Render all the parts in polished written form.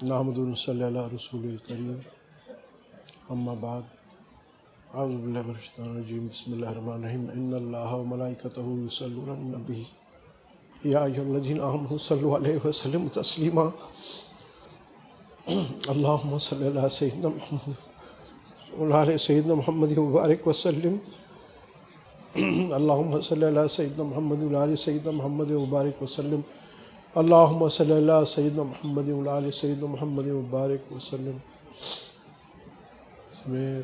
نحمد صلی اللہ رسول الکریم اما بعد اعوذ باللہ من الشیطان الرجیم بسم اللہ الرحمن الرحیم ان اللہ وملائکتہ یصلون علی النبی یا ایھا الذین آمنوا صلوا علیہ وسلموا تسلیما اللہم صلی علی سیدنا محمد وعلی سیدنا محمد وبارک وسلم اللہم صلی علی سیدنا محمد وعلی سیدنا محمد وبارک وسلم اللہم صلی علی سیدنا محمد وعلی سیدنا محمد وبارک وسلم۔ اس میں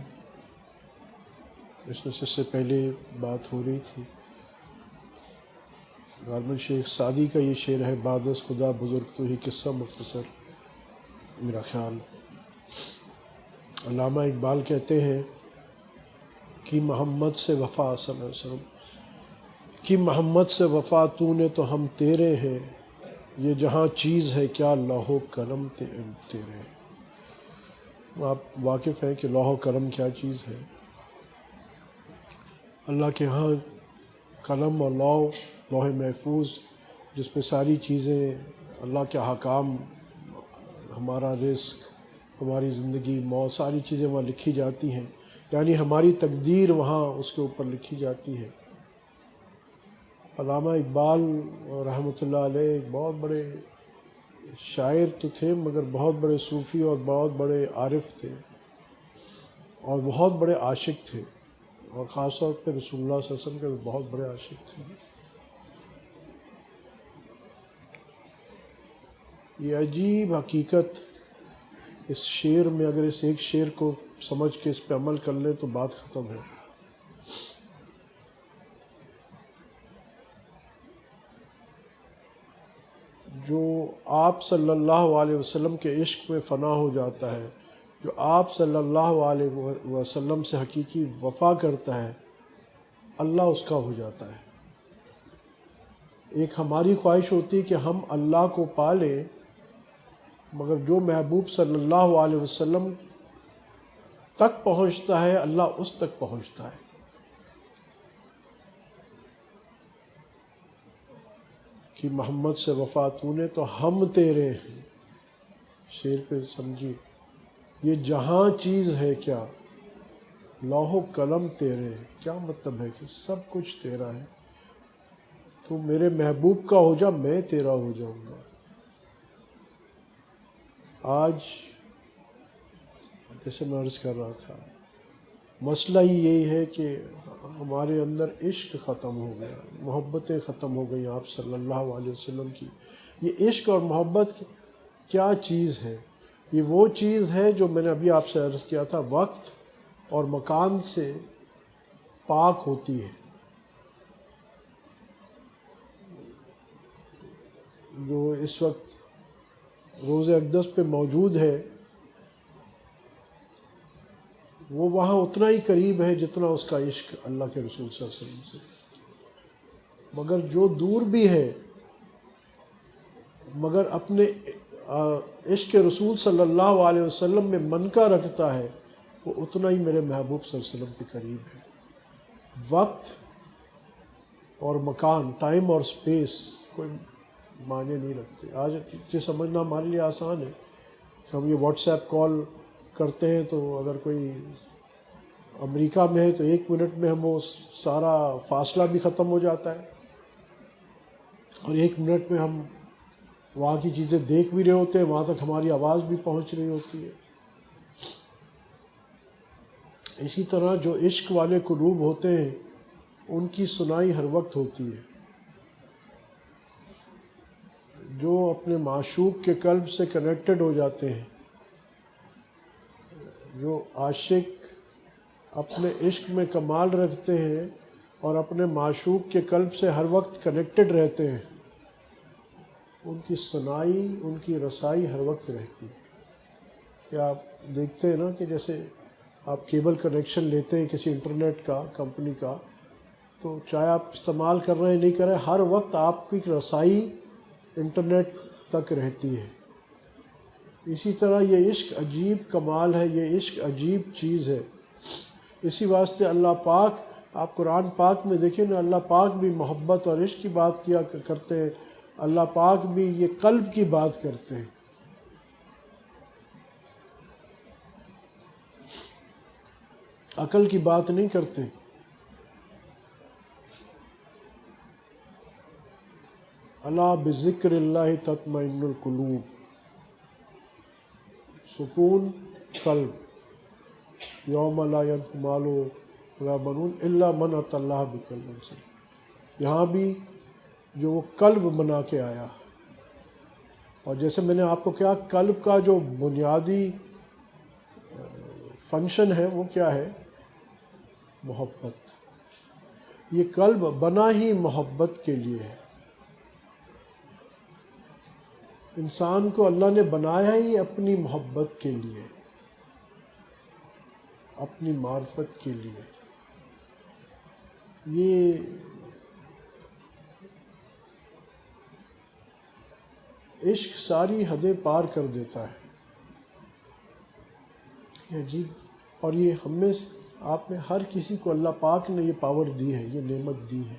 سے پہلے بات ہو رہی تھی غالباً شیخ سعدی کا یہ شعر ہے، بعد از خدا بزرگ تو ہی قصہ مختصر میرا خیال۔ علامہ اقبال کہتے ہیں کہ محمد سے وفا صلی اللہ علیہ وسلم کہ محمد سے وفا تو نے تو ہم تیرے ہیں، یہ جہاں چیز ہے کیا لوح و قلم تیرے۔ آپ واقف ہیں کہ لوح و قلم کیا چیز ہے؟ اللہ کے ہاں قلم اور لوح محفوظ جس پہ ساری چیزیں اللہ کے احکام، ہمارا رزق، ہماری زندگی، موت، ساری چیزیں وہاں لکھی جاتی ہیں، یعنی ہماری تقدیر وہاں اس کے اوپر لکھی جاتی ہے۔ علامہ اقبال رحمۃ اللہ علیہ ایک بہت بڑے شاعر تو تھے مگر بہت بڑے صوفی اور بہت بڑے عارف تھے اور بہت بڑے عاشق تھے، اور خاص طور پہ رسول اللہ صلی اللہ علیہ وسلم کے بہت بڑے عاشق تھے۔ یہ عجیب حقیقت اس شعر میں، اگر اس ایک شعر کو سمجھ کے اس پہ عمل کر لیں تو بات ختم ہے۔ جو آپ صلی اللہ علیہ وسلم کے عشق میں فنا ہو جاتا ہے، جو آپ صلی اللہ علیہ وسلم سے حقیقی وفا کرتا ہے، اللہ اس کا ہو جاتا ہے۔ ایک ہماری خواہش ہوتی ہے کہ ہم اللہ کو پا لیں، مگر جو محبوب صلی اللہ علیہ وسلم تک پہنچتا ہے اللہ اس تک پہنچتا ہے۔ کہ محمد سے وفا تو نے تو ہم تیرے ہیں، شعر پہ سمجھیے، یہ جہاں چیز ہے کیا لوح و قلم تیرے ہیں۔ کیا مطلب ہے کہ سب کچھ تیرا ہے، تو میرے محبوب کا ہو جا، میں تیرا ہو جاؤں گا۔ آج جیسے میں عرض کر رہا تھا، مسئلہ ہی یہی ہے کہ ہمارے اندر عشق ختم ہو گیا، محبتیں ختم ہو گئیں آپ صلی اللہ علیہ وسلم کی۔ یہ عشق اور محبت کیا چیز ہے؟ یہ وہ چیز ہے جو میں نے ابھی آپ سے عرض کیا تھا، وقت اور مکان سے پاک ہوتی ہے۔ جو اس وقت روضہ اقدس پہ موجود ہے وہ وہاں اتنا ہی قریب ہے جتنا اس کا عشق اللہ کے رسول صلی اللہ علیہ وسلم سے، مگر جو دور بھی ہے مگر اپنے عشق رسول صلی اللہ علیہ وسلم میں منقع رکھتا ہے، وہ اتنا ہی میرے محبوب صلی اللہ علیہ وسلم کے قریب ہے۔ وقت اور مکان، ٹائم اور سپیس کوئی معنی نہیں رکھتے۔ آج یہ سمجھنا ہمارے لیے آسان ہے کہ ہم یہ واٹس ایپ کال کرتے ہیں تو اگر کوئی امریکہ میں ہے تو 1 منٹ میں ہم وہ سارا فاصلہ بھی ختم ہو جاتا ہے، اور 1 منٹ میں ہم وہاں کی چیزیں دیکھ بھی رہے ہوتے ہیں، وہاں تک ہماری آواز بھی پہنچ رہی ہوتی ہے۔ اسی طرح جو عشق والے قلوب ہوتے ہیں ان کی سنائی ہر وقت ہوتی ہے۔ جو اپنے معشوق کے قلب سے کنیکٹڈ ہو جاتے ہیں، جو عاشق اپنے عشق میں کمال رکھتے ہیں اور اپنے معشوق کے قلب سے ہر وقت کنیکٹڈ رہتے ہیں، ان کی سنائی، ان کی رسائی ہر وقت رہتی ہے۔ کہ آپ دیکھتے ہیں نا کہ جیسے آپ کیبل کنیکشن لیتے ہیں کسی انٹرنیٹ کا، کمپنی کا، تو چاہے آپ استعمال کر رہے ہیں نہیں کر رہے ہیں، ہر وقت آپ کی رسائی انٹرنیٹ تک رہتی ہے۔ اسی طرح یہ عشق عجیب کمال ہے، یہ عشق عجیب چیز ہے۔ اسی واسطے اللہ پاک، آپ قرآن پاک میں دیکھیں نا، اللہ پاک بھی محبت اور عشق کی بات کیا کرتے ہیں، اللہ پاک بھی یہ قلب کی بات کرتے ہیں۔ عقل کی بات نہیں کرتے. الا بذکر اللہ تطمئن القلوب، سکون قلب. یوم لا ینفع مال ولا بنون الا من اتى اللہ بقلب سلیم. یہاں بھی جو وہ قلب بنا کے آیا، اور جیسے میں نے آپ کو کہا قلب کا جو بنیادی فنکشن ہے وہ کیا ہے؟ محبت. یہ قلب بنا ہی محبت کے لیے ہے. انسان کو اللہ نے بنایا ہی اپنی محبت کے لیے، اپنی معرفت کے لیے. یہ عشق ساری حدیں پار کر دیتا ہے. یہ عجیب، اور یہ ہم میں آپ میں ہر کسی کو اللہ پاک نے یہ پاور دی ہے، یہ نعمت دی ہے.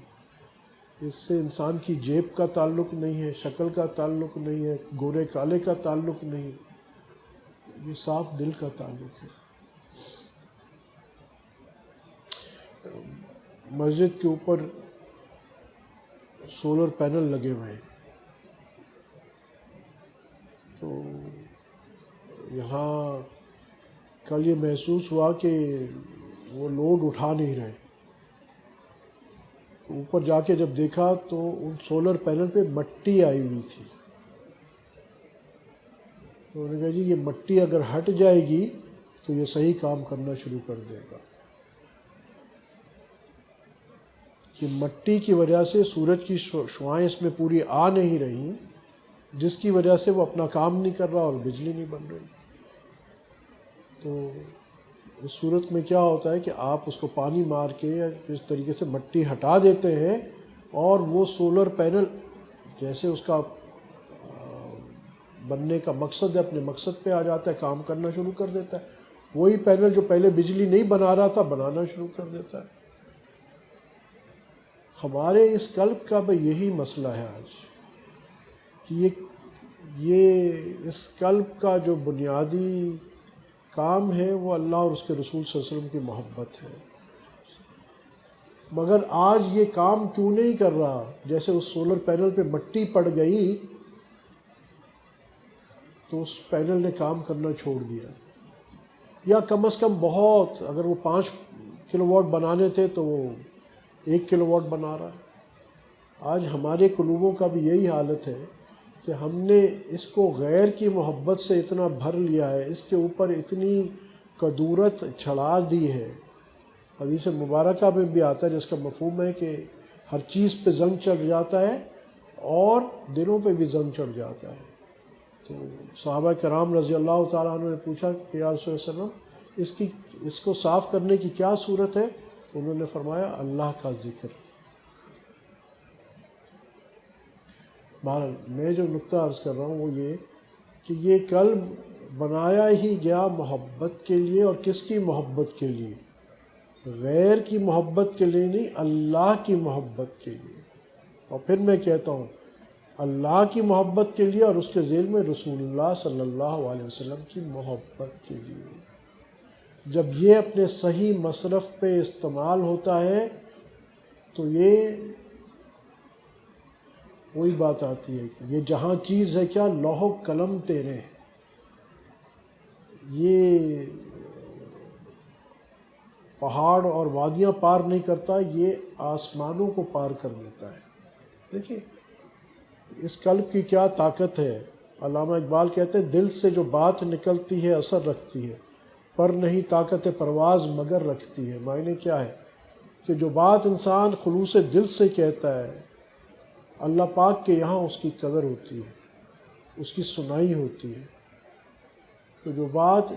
اس سے انسان کی جیب کا تعلق نہیں ہے، شکل کا تعلق نہیں ہے، گورے کالے کا تعلق نہیں، یہ صاف دل کا تعلق ہے. مسجد کے اوپر سولر پینل لگے ہوئے ہیں، تو یہاں کل یہ محسوس ہوا کہ وہ لوڈ اٹھا نہیں رہے. تو اوپر جا کے جب دیکھا تو ان سولر پینل پہ مٹی آئی ہوئی تھی. تو انہوں نے کہا جی یہ مٹی اگر ہٹ جائے گی تو یہ صحیح کام کرنا شروع کر دے گا. کہ مٹی کی وجہ سے سورج کی شعاعیں اس میں پوری آ نہیں رہی، جس کی وجہ سے وہ اپنا کام نہیں کر رہا اور بجلی نہیں بن رہی. تو اس صورت میں کیا ہوتا ہے کہ آپ اس کو پانی مار کے یا اس طریقے سے مٹی ہٹا دیتے ہیں، اور وہ سولر پینل جیسے اس کا بننے کا مقصد ہے اپنے مقصد پہ آ جاتا ہے، کام کرنا شروع کر دیتا ہے. وہی پینل جو پہلے بجلی نہیں بنا رہا تھا بنانا شروع کر دیتا ہے. ہمارے اس قلب کا بھی یہی مسئلہ ہے آج، کہ یہ اس قلب کا جو بنیادی کام ہے وہ اللہ اور اس کے رسول صلی اللہ علیہ وسلم کی محبت ہے. مگر آج یہ کام کیوں نہیں کر رہا؟ جیسے اس سولر پینل پہ مٹی پڑ گئی تو اس پینل نے کام کرنا چھوڑ دیا، یا کم از کم بہت، اگر وہ 5 کلو واٹ بنانے تھے تو وہ 1 کلو واٹ بنا رہا ہے. آج ہمارے قلوبوں کا بھی یہی حالت ہے کہ ہم نے اس کو غیر کی محبت سے اتنا بھر لیا ہے، اس کے اوپر اتنی کدورت چڑھا دی ہے. حدیث مبارکہ میں بھی آتا ہے جس کا مفہوم ہے کہ ہر چیز پہ زنگ چڑھ جاتا ہے اور دلوں پہ بھی زنگ چڑھ جاتا ہے. تو صحابہ کرام رضی اللہ تعالیٰ عنہ نے پوچھا کہ یا رسول اللہ علیہ وسلم اس کو صاف کرنے کی کیا صورت ہے؟ تو انہوں نے فرمایا اللہ کا ذکر. بہرحال میں جو نقطہ عرض کر رہا ہوں وہ یہ کہ یہ قلب بنایا ہی گیا محبت کے لیے. اور کس کی محبت کے لیے؟ غیر کی محبت کے لیے نہیں، اللہ کی محبت کے لیے. اور پھر میں کہتا ہوں اللہ کی محبت کے لیے، اور اس کے ذیل میں رسول اللہ صلی اللہ علیہ وسلم کی محبت کے لیے. جب یہ اپنے صحیح مصرف پہ استعمال ہوتا ہے تو یہ وہی بات آتی ہے کہ یہ جہاں چیز ہے کیا، لوح و قلم تیرے، یہ پہاڑ اور وادیاں پار نہیں کرتا، یہ آسمانوں کو پار کر دیتا ہے. دیکھیں اس قلب کی کیا طاقت ہے. علامہ اقبال کہتے ہیں دل سے جو بات نکلتی ہے اثر رکھتی ہے، پر نہیں طاقت پرواز مگر رکھتی ہے. معنی کیا ہے کہ جو بات انسان خلوص دل سے کہتا ہے، اللہ پاک کے یہاں اس کی قدر ہوتی ہے، اس کی سنائی ہوتی ہے. تو جو بات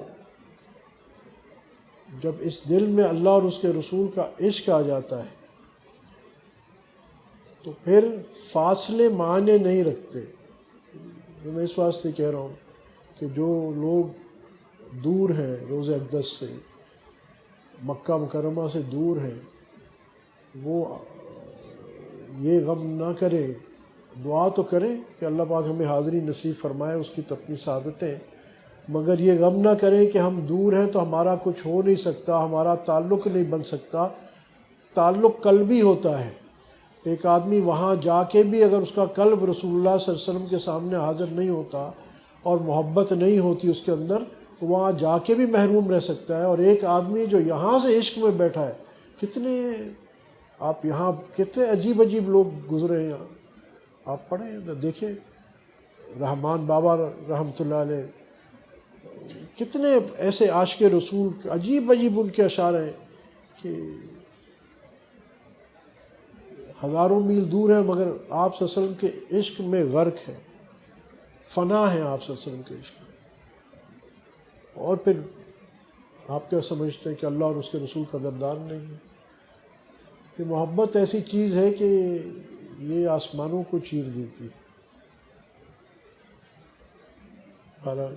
جب اس دل میں اللہ اور اس کے رسول کا عشق آ جاتا ہے تو پھر فاصلے معنی نہیں رکھتے. میں اس واسطے کہہ رہا ہوں کہ جو لوگ دور ہیں روضہ اقدس سے، مکہ مکرمہ سے دور ہیں، وہ یہ غم نہ کریں، دعا تو کریں کہ اللہ پاک ہمیں حاضری نصیب فرمائے، اس کی تو اپنی سعادتیں. مگر یہ غم نہ کریں کہ ہم دور ہیں تو ہمارا کچھ ہو نہیں سکتا، ہمارا تعلق نہیں بن سکتا۔ تعلق قلبی ہوتا ہے۔ ایک آدمی وہاں جا کے بھی اگر اس کا قلب رسول اللہ صلی اللہ علیہ وسلم کے سامنے حاضر نہیں ہوتا اور محبت نہیں ہوتی اس کے اندر، تو وہاں جا کے بھی محروم رہ سکتا ہے۔ اور ایک آدمی جو یہاں سے عشق میں بیٹھا ہے، کتنے آپ یہاں کتنے عجیب عجیب لوگ گزرے ہیں یہاں، آپ پڑھیں دیکھیں، رحمان بابا رحمۃ اللہ علیہ، کتنے ایسے عاشق رسول، عجیب عجیب ان کے اشعار ہیں کہ ہزاروں میل دور ہیں مگر آپ صلی اللہ علیہ وسلم کے عشق میں غرق ہے، فنا ہیں آپ صلی اللہ علیہ وسلم کے عشق میں۔ اور پھر آپ کیا سمجھتے ہیں کہ اللہ اور اس کے رسول قدردان نہیں ہے؟ یہ محبت ایسی چیز ہے کہ یہ آسمانوں کو چیر دیتی ہے۔ بہرحال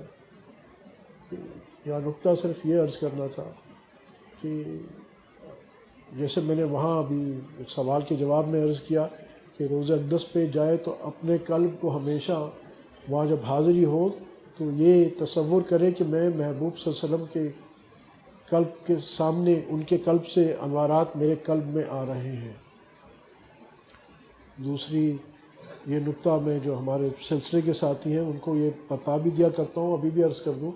یہاں نقطہ صرف یہ عرض کرنا تھا کہ جیسے میں نے وہاں ابھی ایک سوال کے جواب میں عرض کیا کہ روضہ اقدس پہ جائے تو اپنے قلب کو ہمیشہ وہاں جب حاضری ہو تو یہ تصور کرے کہ میں محبوب صلی اللہ علیہ وسلم کے قلب کے سامنے، ان کے قلب سے انوارات میرے قلب میں آ رہے ہیں۔ دوسری یہ نقطہ میں جو ہمارے سلسلے کے ساتھی ہیں ان کو یہ بتا بھی دیا کرتا ہوں، ابھی بھی عرض کر دوں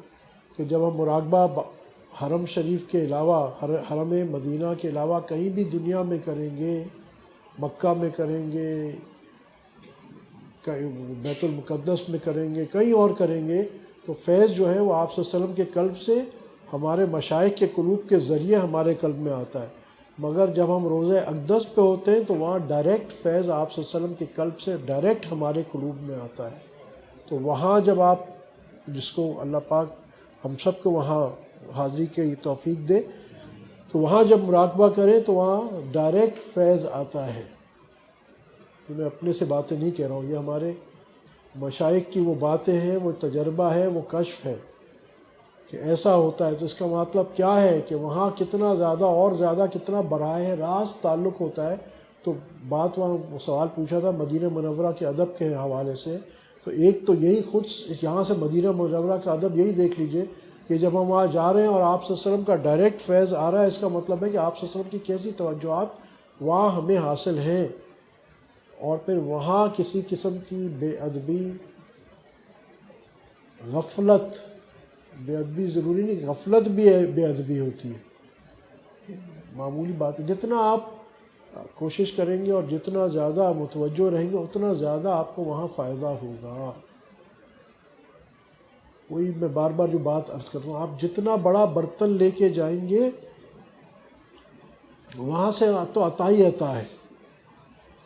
کہ جب ہم مراقبہ حرم شریف کے علاوہ، حرم مدینہ کے علاوہ کہیں بھی دنیا میں کریں گے، مکہ میں کریں گے، بیت المقدس میں کریں گے، کہیں اور کریں گے، تو فیض جو ہے وہ آپ صلی اللہ علیہ وسلم کے قلب سے ہمارے مشائخ کے قلوب کے ذریعے ہمارے قلب میں آتا ہے۔ مگر جب ہم روضہ اقدس پہ ہوتے ہیں تو وہاں ڈائریکٹ فیض آپ صلی اللہ علیہ وسلم کے قلب سے ڈائریکٹ ہمارے قلوب میں آتا ہے۔ تو وہاں جب آپ، جس کو اللہ پاک ہم سب کو وہاں حاضری کی توفیق دے، تو وہاں جب مراقبہ کریں تو وہاں ڈائریکٹ فیض آتا ہے۔ میں اپنے سے باتیں نہیں کہہ رہا ہوں، یہ ہمارے مشائخ کی وہ باتیں ہیں، وہ تجربہ ہے، وہ کشف ہے کہ ایسا ہوتا ہے۔ تو اس کا مطلب کیا ہے کہ وہاں کتنا زیادہ اور زیادہ کتنا براہ راست تعلق ہوتا ہے۔ تو بات وہاں سوال پوچھا تھا مدینہ منورہ کے ادب کے حوالے سے، تو ایک تو یہی خود یہاں سے مدینہ منورہ کا ادب یہی دیکھ لیجئے کہ جب ہم وہاں جا رہے ہیں اور آپ صلی اللہ علیہ وسلم کا ڈائریکٹ فیض آ رہا ہے، اس کا مطلب ہے کہ آپ صلی اللہ علیہ وسلم کی کیسی توجہات وہاں ہمیں حاصل ہیں۔ اور پھر وہاں کسی قسم کی بے ادبی، غفلت، بے ادبی ضروری نہیں، غفلت بھی بے ادبی ہوتی ہے، معمولی بات ہے۔ جتنا آپ کوشش کریں گے اور جتنا زیادہ متوجہ رہیں گے اتنا زیادہ آپ کو وہاں فائدہ ہوگا۔ وہی میں بار بار جو بات عرض کرتا ہوں، آپ جتنا بڑا برتن لے کے جائیں گے وہاں سے تو عطا ہی عطا ہے۔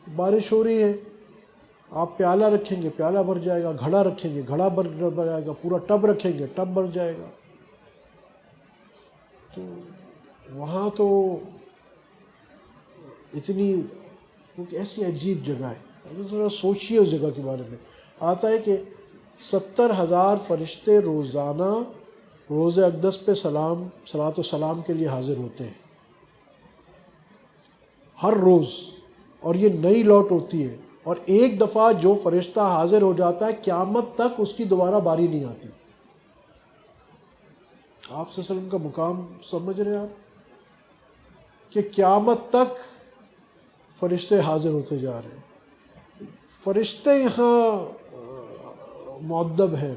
بارش ہو رہی ہے، آپ پیالہ رکھیں گے پیالہ بھر جائے گا، گھڑا رکھیں گے گھڑا بھر جائے گا، پورا ٹب رکھیں گے ٹب بھر جائے گا۔ تو وہاں تو اتنی ایسی عجیب جگہ ہے، ذرا سوچیے اس جگہ کے بارے میں۔ آتا ہے کہ 70,000 فرشتے روزانہ روضہ اقدس پہ صلاۃ و سلام کے لیے حاضر ہوتے ہیں ہر روز، اور یہ نئی لوٹ ہوتی ہے، اور ایک دفعہ جو فرشتہ حاضر ہو جاتا ہے قیامت تک اس کی دوبارہ باری نہیں آتی۔ آپ صلی اللہ علیہ وسلم کا مقام سمجھ رہے ہیں آپ کہ قیامت تک فرشتے حاضر ہوتے جا رہے ہیں۔ فرشتے یہاں مؤدب ہیں،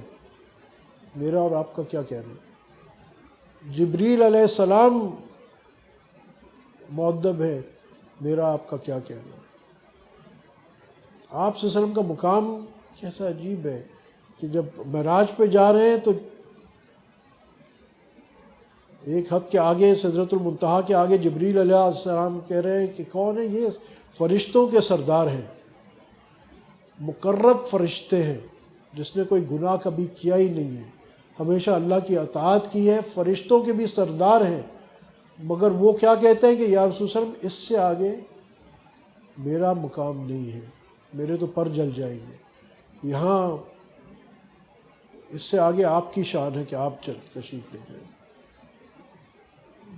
میرا اور آپ کا کیا کہنا ہے؟ جبریل علیہ السلام مؤدب ہے، میرا آپ کا کیا کہنا ہے؟ آپ صلی اللہ علیہ وسلم کا مقام کیسا عجیب ہے کہ جب معراج پہ جا رہے ہیں تو ایک حد کے آگے سدرۃ المنتہا کے آگے جبریل علیہ السلام کہہ رہے ہیں کہ کون ہے یہ؟ فرشتوں کے سردار ہیں، مقرب فرشتے ہیں، جس نے کوئی گناہ کبھی کیا ہی نہیں ہے، ہمیشہ اللہ کی اطاعت کی ہے، فرشتوں کے بھی سردار ہیں۔ مگر وہ کیا کہتے ہیں کہ یا رسول اللہ علیہ وسلم اس سے آگے میرا مقام نہیں ہے، میرے تو پر جل جائیں گے، یہاں اس سے آگے آپ کی شان ہے کہ آپ تشریف لے جائیں۔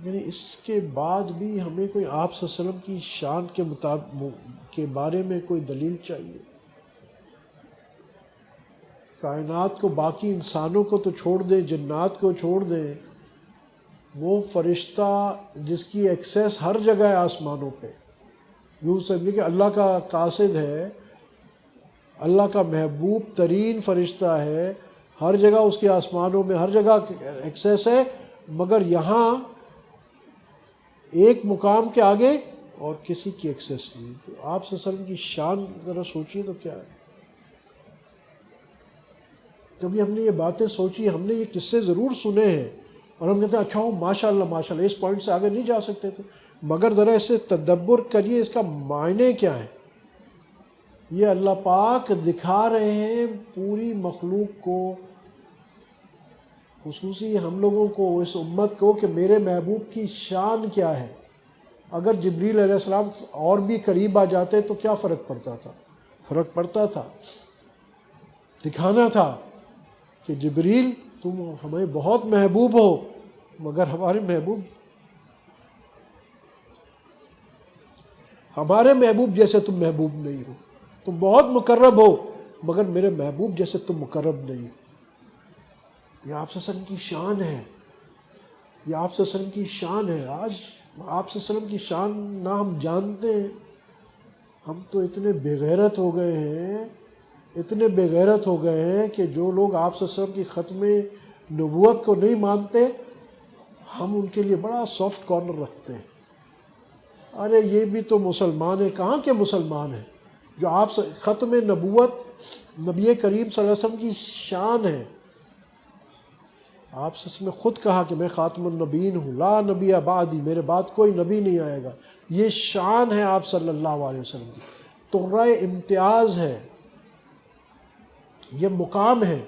یعنی اس کے بعد بھی ہمیں کوئی آپ صلی اللہ علیہ وسلم کی شان کے بارے میں کوئی دلیل چاہیے۔ کائنات کو، باقی انسانوں کو تو چھوڑ دیں، جنات کو چھوڑ دیں، وہ فرشتہ جس کی ایکسیس ہر جگہ ہے آسمانوں پہ، یوں سمجھے کہ اللہ کا قاصد ہے، اللہ کا محبوب ترین فرشتہ ہے، ہر جگہ اس کے آسمانوں میں ہر جگہ ایکسیس ہے، مگر یہاں ایک مقام کے آگے اور کسی کی ایکسیس نہیں۔ تو آپ صلی اللہ علیہ وسلم کی شان ذرا سوچیے تو کیا ہے۔ کبھی ہم نے یہ باتیں سوچی، ہم نے یہ قصے ضرور سنے ہیں اور ہم کہتے ہیں اچھا ہو ماشاء اللہ ماشاء اللہ، اس پوائنٹ سے آگے نہیں جا سکتے تھے، مگر ذرا اس سے تدبر کریے، اس کا معنی کیا ہے۔ یہ اللہ پاک دکھا رہے ہیں پوری مخلوق کو، خصوصی ہم لوگوں کو، اس امت کو، کہ میرے محبوب کی شان کیا ہے۔ اگر جبریل علیہ السلام اور بھی قریب آ جاتے تو کیا فرق پڑتا تھا؟ فرق پڑتا تھا، دکھانا تھا کہ جبریل تم ہمیں بہت محبوب ہو، مگر ہمارے محبوب جیسے تم محبوب نہیں ہو، تم بہت مقرب ہو مگر میرے محبوب جیسے تم مقرب نہیں ہو۔ یہ آپ صلی اللہ علیہ وسلم کی شان ہے، یہ آپ صلی اللہ علیہ وسلم کی شان ہے۔ آج آپ صلی اللہ علیہ وسلم کی شان نہ ہم جانتے ہیں، ہم تو اتنے بے غیرت ہو گئے ہیں، اتنے بے غیرت ہو گئے ہیں کہ جو لوگ آپ صلی اللہ علیہ وسلم کی ختم نبوت کو نہیں مانتے، ہم ان کے لیے بڑا سافٹ کارنر رکھتے ہیں۔ ارے یہ بھی تو مسلمان ہیں، کہاں کے مسلمان ہیں جو آپ ختم نبوت نبی کریم صلی اللہ علیہ وسلم کی شان ہے۔ آپ سے میں خود کہا کہ میں خاتم النبیین ہوں، لا نبی بعدی، میرے بعد کوئی نبی نہیں آئے گا۔ یہ شان ہے آپ صلی اللہ علیہ وسلم کی، ترہ امتیاز ہے، یہ مقام ہے۔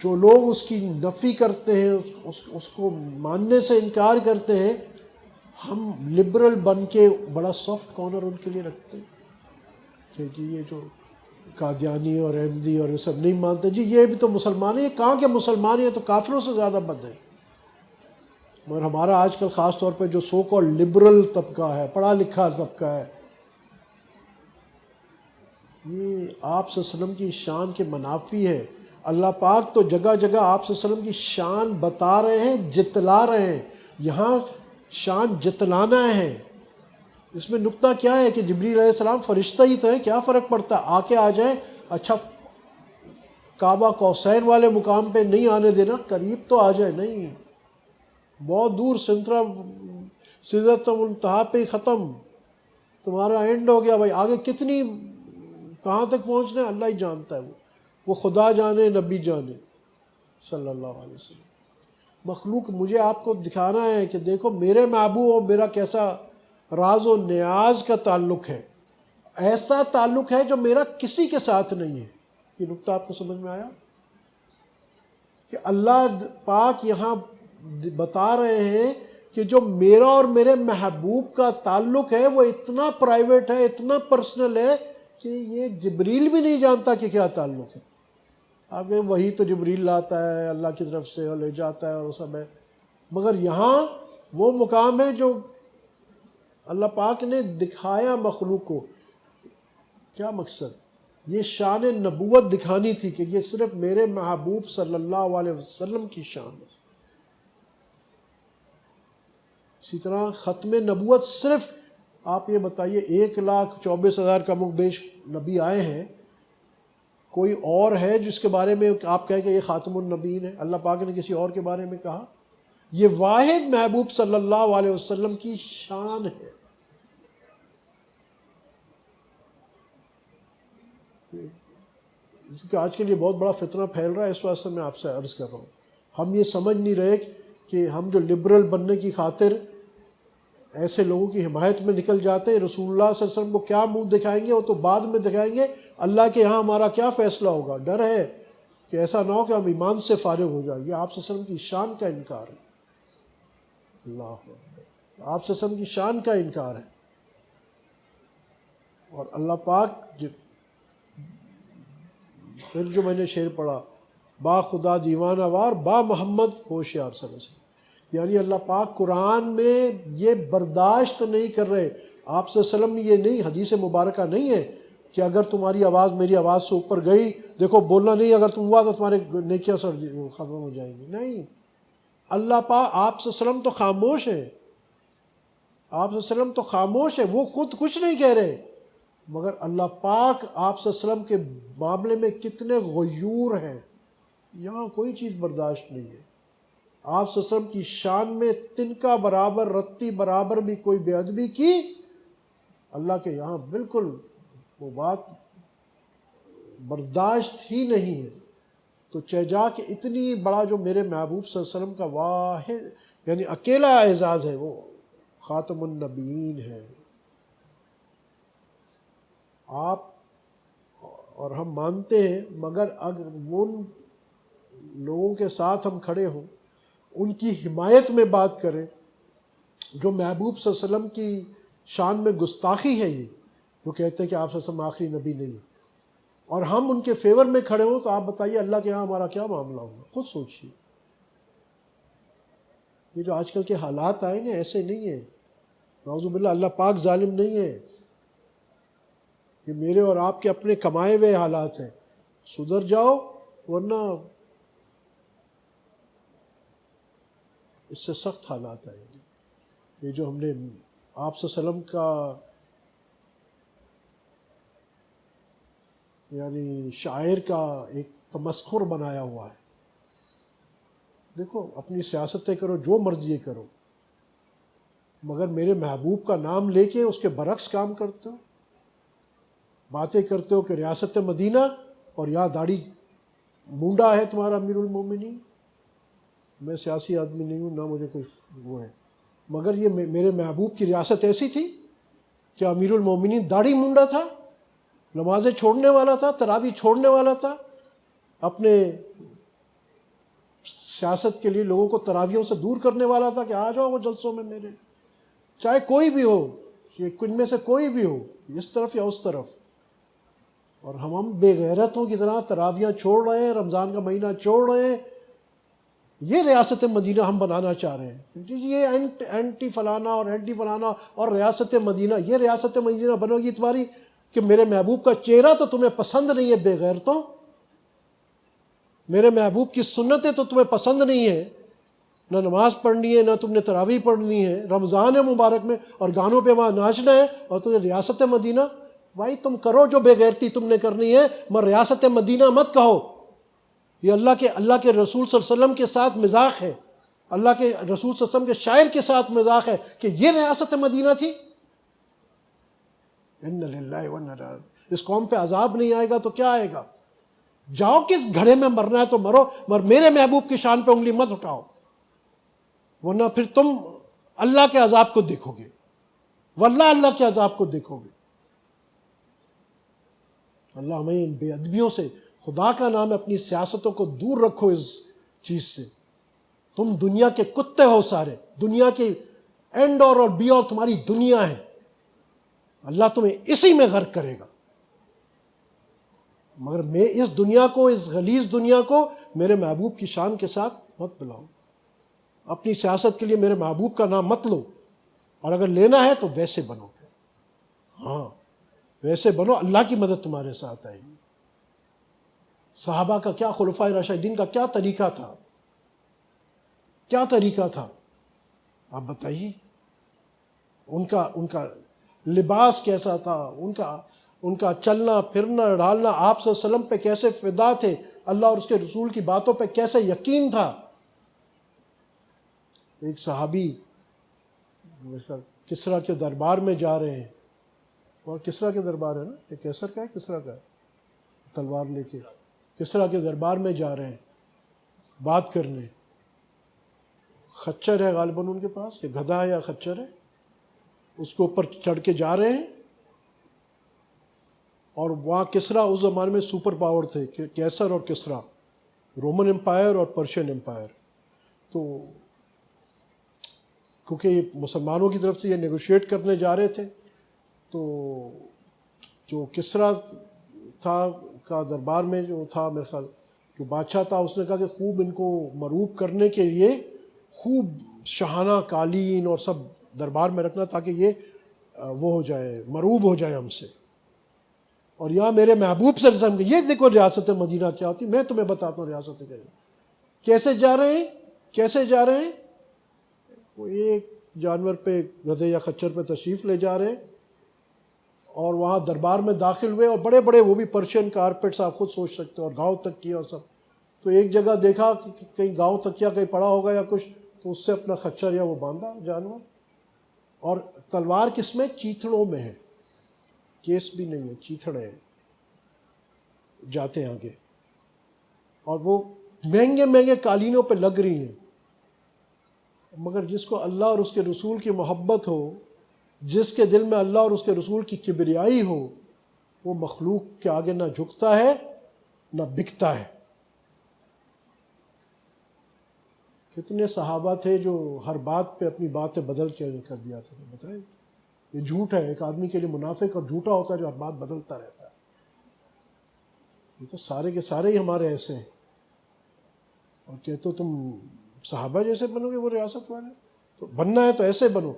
جو لوگ اس کی نفی کرتے ہیں، اس کو ماننے سے انکار کرتے ہیں، ہم لبرل بن کے بڑا سافٹ کارنر ان کے لیے رکھتے ہیں کہ جی یہ جو قادیانی اور احمدی اور یہ سب نہیں مانتے، جی یہ بھی تو مسلمان ہیں، یہ کہاں کے مسلمان ہیں، تو کافروں سے زیادہ بد ہیں۔ مگر ہمارا آج کل خاص طور پہ جو سو کالڈ لبرل طبقہ ہے، پڑھا لکھا طبقہ ہے، یہ آپ صلی اللہ علیہ وسلم کی شان کے منافی ہے۔ اللہ پاک تو جگہ جگہ آپ صلی اللہ علیہ وسلم کی شان بتا رہے ہیں، جتلا رہے ہیں۔ یہاں شان جتلانا ہے۔ اس میں نکتہ کیا ہے کہ جبریل علیہ السلام فرشتہ ہی تو ہے، کیا فرق پڑتا ہے، آ کے آ جائیں، اچھا کعبہ قوسین والے مقام پہ نہیں آنے دینا، قریب تو آ جائے، نہیں بہت دور سدرۃ المنتہا پہ ہی ختم، تمہارا اینڈ ہو گیا بھائی، آگے کتنی کہاں تک پہنچنا ہے اللہ ہی جانتا ہے، وہ خدا جانے نبی جانے صلی اللہ علیہ وسلم۔ مخلوق مجھے آپ کو دکھانا ہے کہ دیکھو میرے محبوب اور میرا کیسا راز و نیاز کا تعلق ہے، ایسا تعلق ہے جو میرا کسی کے ساتھ نہیں ہے۔ یہ نکتہ آپ کو سمجھ میں آیا کہ اللہ پاک یہاں بتا رہے ہیں کہ جو میرا اور میرے محبوب کا تعلق ہے وہ اتنا پرائیویٹ ہے، اتنا پرسنل ہے کہ یہ جبریل بھی نہیں جانتا کہ کیا تعلق ہے۔ آگے وہی تو جبریل لاتا ہے اللہ کی طرف سے اور لے جاتا ہے اور وہ سب ہے، مگر یہاں وہ مقام ہے جو اللہ پاک نے دکھایا مخلوق کو۔ کیا مقصد؟ یہ شان نبوت دکھانی تھی کہ یہ صرف میرے محبوب صلی اللہ علیہ وسلم کی شان ہے۔ اسی طرح ختم نبوت صرف آپ یہ بتائیے 1,24,000 کم و بیش نبی آئے ہیں، کوئی اور ہے جس کے بارے میں آپ کہیں کہ یہ خاتم النبیین ہے؟ اللہ پاک نے کسی اور کے بارے میں کہا؟ یہ واحد محبوب صلی اللہ علیہ وسلم کی شان ہے۔ کیونکہ آج کے لیے بہت بڑا فتنہ پھیل رہا ہے، اس واسطے میں آپ سے عرض کر رہا ہوں، ہم یہ سمجھ نہیں رہے کہ ہم جو لبرل بننے کی خاطر ایسے لوگوں کی حمایت میں نکل جاتے ہیں، رسول اللہ صلی اللہ علیہ وسلم کو کیا منہ دکھائیں گے وہ تو بعد میں دکھائیں گے، اللہ کے ہاں ہمارا کیا فیصلہ ہوگا۔ ڈر ہے کہ ایسا نہ ہو کہ ہم ایمان سے فارغ ہو جائیں۔ یہ آپ صلی اللہ علیہ وسلم کی شان کا انکار ہے، اللہ اکبر، آپ صلی اللہ علیہ وسلم کی شان کا انکار ہے۔ اور اللہ پاک پھر جو میں نے شعر پڑھا، با خدا دیوانہ وار با محمد ہوشیار صلی اللہ علیہ وسلم، یعنی اللہ پاک قرآن میں یہ برداشت نہیں کر رہے، آپ صلی اللہ علیہ وسلم یہ نہیں، حدیث مبارکہ نہیں ہے، کہ اگر تمہاری آواز میری آواز سے اوپر گئی، دیکھو بولنا نہیں، اگر تم ہوا تو تمہارے نیکیاں ختم ہو جائیں گی. نہیں، اللہ پاک آپ صلی اللہ علیہ وسلم تو خاموش ہے، آپ صلی اللہ علیہ وسلم تو خاموش ہے، وہ خود کچھ نہیں کہہ رہے، مگر اللہ پاک آپ صلی اللہ علیہ وسلم کے معاملے میں کتنے غیور ہیں. یہاں کوئی چیز برداشت نہیں ہے. آپ صلی اللہ علیہ وسلم کی شان میں تنکا برابر، رتی برابر بھی کوئی بے ادبی کی، اللہ کے یہاں بالکل وہ بات برداشت ہی نہیں ہے. تو چہ کہ اتنی بڑا جو میرے محبوب صلی اللہ علیہ وسلم کا واحد یعنی اکیلا اعزاز ہے، وہ خاتم النبیین ہے. آپ اور ہم مانتے ہیں، مگر اگر ان لوگوں کے ساتھ ہم کھڑے ہوں، ان کی حمایت میں بات کریں جو محبوب صلی اللہ علیہ وسلم کی شان میں گستاخی ہے، یہ جو کہتے ہیں کہ آپ صلی اللہ علیہ وسلم آخری نبی نہیں ہے، اور ہم ان کے فیور میں کھڑے ہوں، تو آپ بتائیے اللہ کے یہاں ہمارا کیا معاملہ ہوگا؟ خود سوچیے. یہ جو آج کل کے حالات آئے نا، ایسے نہیں ہیں. نعوذ باللہ، اللہ پاک ظالم نہیں ہے. یہ میرے اور آپ کے اپنے کمائے ہوئے حالات ہیں. سدھر جاؤ، ورنہ اس سے سخت حالات آئیں گے. یہ جو ہم نے آپ صلی اللہ علیہ وسلم کا یعنی شاعر کا ایک تمسخر بنایا ہوا ہے. دیکھو، اپنی سیاستیں کرو، جو مرضی کرو، مگر میرے محبوب کا نام لے کے اس کے برعکس کام کرتے ہو. باتیں کرتے ہو کہ ریاست مدینہ، اور یہاں داڑھی مونڈا ہے تمہارا امیر المومنین. میں سیاسی آدمی نہیں ہوں، نہ مجھے کوئی وہ ہے، مگر یہ میرے محبوب کی ریاست ایسی تھی کہ امیر المومنین داڑھی مونڈا تھا، نمازیں چھوڑنے والا تھا، تراویح چھوڑنے والا تھا، اپنے سیاست کے لیے لوگوں کو تراویحوں سے دور کرنے والا تھا کہ آ جاؤ وہ جلسوں میں میرے، چاہے کوئی بھی ہو، یہ ان میں سے کوئی بھی ہو، اس طرف یا اس طرف. اور ہم بے غیرتوں کی طرح تراویحاں چھوڑ رہے ہیں، رمضان کا مہینہ چھوڑ رہے ہیں. یہ ریاست مدینہ ہم بنانا چاہ رہے ہیں. یہ اینٹی فلانا اور اینٹی فلانا اور ریاست مدینہ، یہ ریاست مدینہ بنو گی تمہاری کہ میرے محبوب کا چہرہ تو تمہیں پسند نہیں ہے بے غیرتوں، میرے محبوب کی سنتیں تو تمہیں پسند نہیں ہے، نہ نماز پڑھنی ہے، نہ تم نے تراویح پڑھنی ہے، رمضان ہے مبارک میں، اور گانوں پہ وہاں ناچنا ہے، اور تمہیں ریاست مدینہ. بھائی تم کرو جو بے غیرتی تم نے کرنی ہے، مگر ریاست مدینہ مت کہو. یہ اللہ کے رسول صلی اللہ علیہ وسلم کے ساتھ مذاق ہے، اللہ کے رسول صلی اللہ علیہ وسلم کے شاعر کے ساتھ مذاق ہے کہ یہ ریاست مدینہ تھی. ان للہ و انا الیہ راجعون. اس قوم پہ عذاب نہیں آئے گا تو کیا آئے گا؟ جاؤ کس گھڑے میں مرنا ہے تو مرو، مگر میرے محبوب کی شان پہ انگلی مت اٹھاؤ، ورنہ پھر تم اللہ کے عذاب کو دیکھو گے، واللہ اللہ کے عذاب کو دیکھو گے. اللہ ہمیں ان بے ادبیوں سے، خدا کا نام ہے، اپنی سیاستوں کو دور رکھو اس چیز سے. تم دنیا کے کتے ہو سارے، دنیا کے اینڈ اور بی اور تمہاری دنیا ہے. اللہ تمہیں اسی میں غرق کرے گا، مگر میں اس دنیا کو، اس غلیظ دنیا کو میرے محبوب کی شان کے ساتھ مت بلاؤ. اپنی سیاست کے لیے میرے محبوب کا نام مت لو، اور اگر لینا ہے تو ویسے بنو گے. ہاں ویسے بنو، اللہ کی مدد تمہارے ساتھ آئے گی. صحابہ کا کیا، خلفائے راشدین کا کیا طریقہ تھا، کیا طریقہ تھا آپ بتائیے. ان کا لباس کیسا تھا، ان کا چلنا پھرنا ڈھالنا، آپ صلی اللہ علیہ وسلم پہ کیسے فدا تھے، اللہ اور اس کے رسول کی باتوں پہ کیسے یقین تھا. ایک صحابی کسریٰ کے دربار میں جا رہے ہیں، اور کسریٰ کے دربار ہے نا، یہ کیسر کا ہے کسریٰ کا ہے، تلوار لے کے کسریٰ کے دربار میں جا رہے ہیں بات کرنے. خچر ہے غالباً ان کے پاس، یہ گدھا ہے یا خچر ہے، اس کے اوپر چڑھ کے جا رہے ہیں. اور وہاں کسریٰ اس زمانے میں سپر پاور تھے، کیسر اور کسریٰ، رومن امپائر اور پرشین امپائر. تو کیونکہ یہ مسلمانوں کی طرف سے یہ نیگوشیٹ کرنے جا رہے تھے، تو جو کسریٰ تھا کا دربار میں جو تھا، میرے خیال جو بادشاہ تھا، اس نے کہا کہ خوب ان کو مروب کرنے کے لیے خوب شاہانہ قالین اور سب دربار میں رکھنا، تاکہ یہ وہ ہو جائے، مروب ہو جائے ہم سے. اور یہاں میرے محبوب صلی اللہ علیہ وسلم کی، یہ دیکھو ریاست مدینہ کیا ہوتی، میں تمہیں بتاتا ہوں ریاست کریم کیسے جا رہے ہیں، کیسے جا رہے ہیں. وہ ایک جانور پہ، گدھے یا خچر پہ تشریف لے جا رہے ہیں اور وہاں دربار میں داخل ہوئے، اور بڑے بڑے وہ بھی پرشین کارپیٹس آپ خود سوچ سکتے ہو، اور گاؤں تک کی اور سب. تو ایک جگہ دیکھا کہ کہیں گاؤں تک کیا کہیں پڑا ہوگا یا کچھ، تو اس سے اپنا خچر یا وہ باندھا جانور. اور تلوار کس میں؟ چیتڑوں میں ہے، کیس بھی نہیں ہے، چیتڑے ہیں. جاتے ہیں آگے، اور وہ مہنگے مہنگے قالینوں پہ لگ رہی ہیں. مگر جس کو اللہ اور اس کے رسول کی محبت ہو، جس کے دل میں اللہ اور اس کے رسول کی کبریائی ہو، وہ مخلوق کے آگے نہ جھکتا ہے نہ بکتا ہے. کتنے صحابہ تھے جو ہر بات پہ اپنی باتیں بدل کے کر دیا تھا. بتائیں، یہ جھوٹ ہے. ایک آدمی کے لیے منافق اور جھوٹا ہوتا ہے جو ہر بات بدلتا رہتا ہے. یہ تو سارے کے سارے ہی ہمارے ایسے ہیں. اور کہ تو تم صحابہ جیسے بنو گے وہ ریاست والے، تو بننا ہے تو ایسے بنو.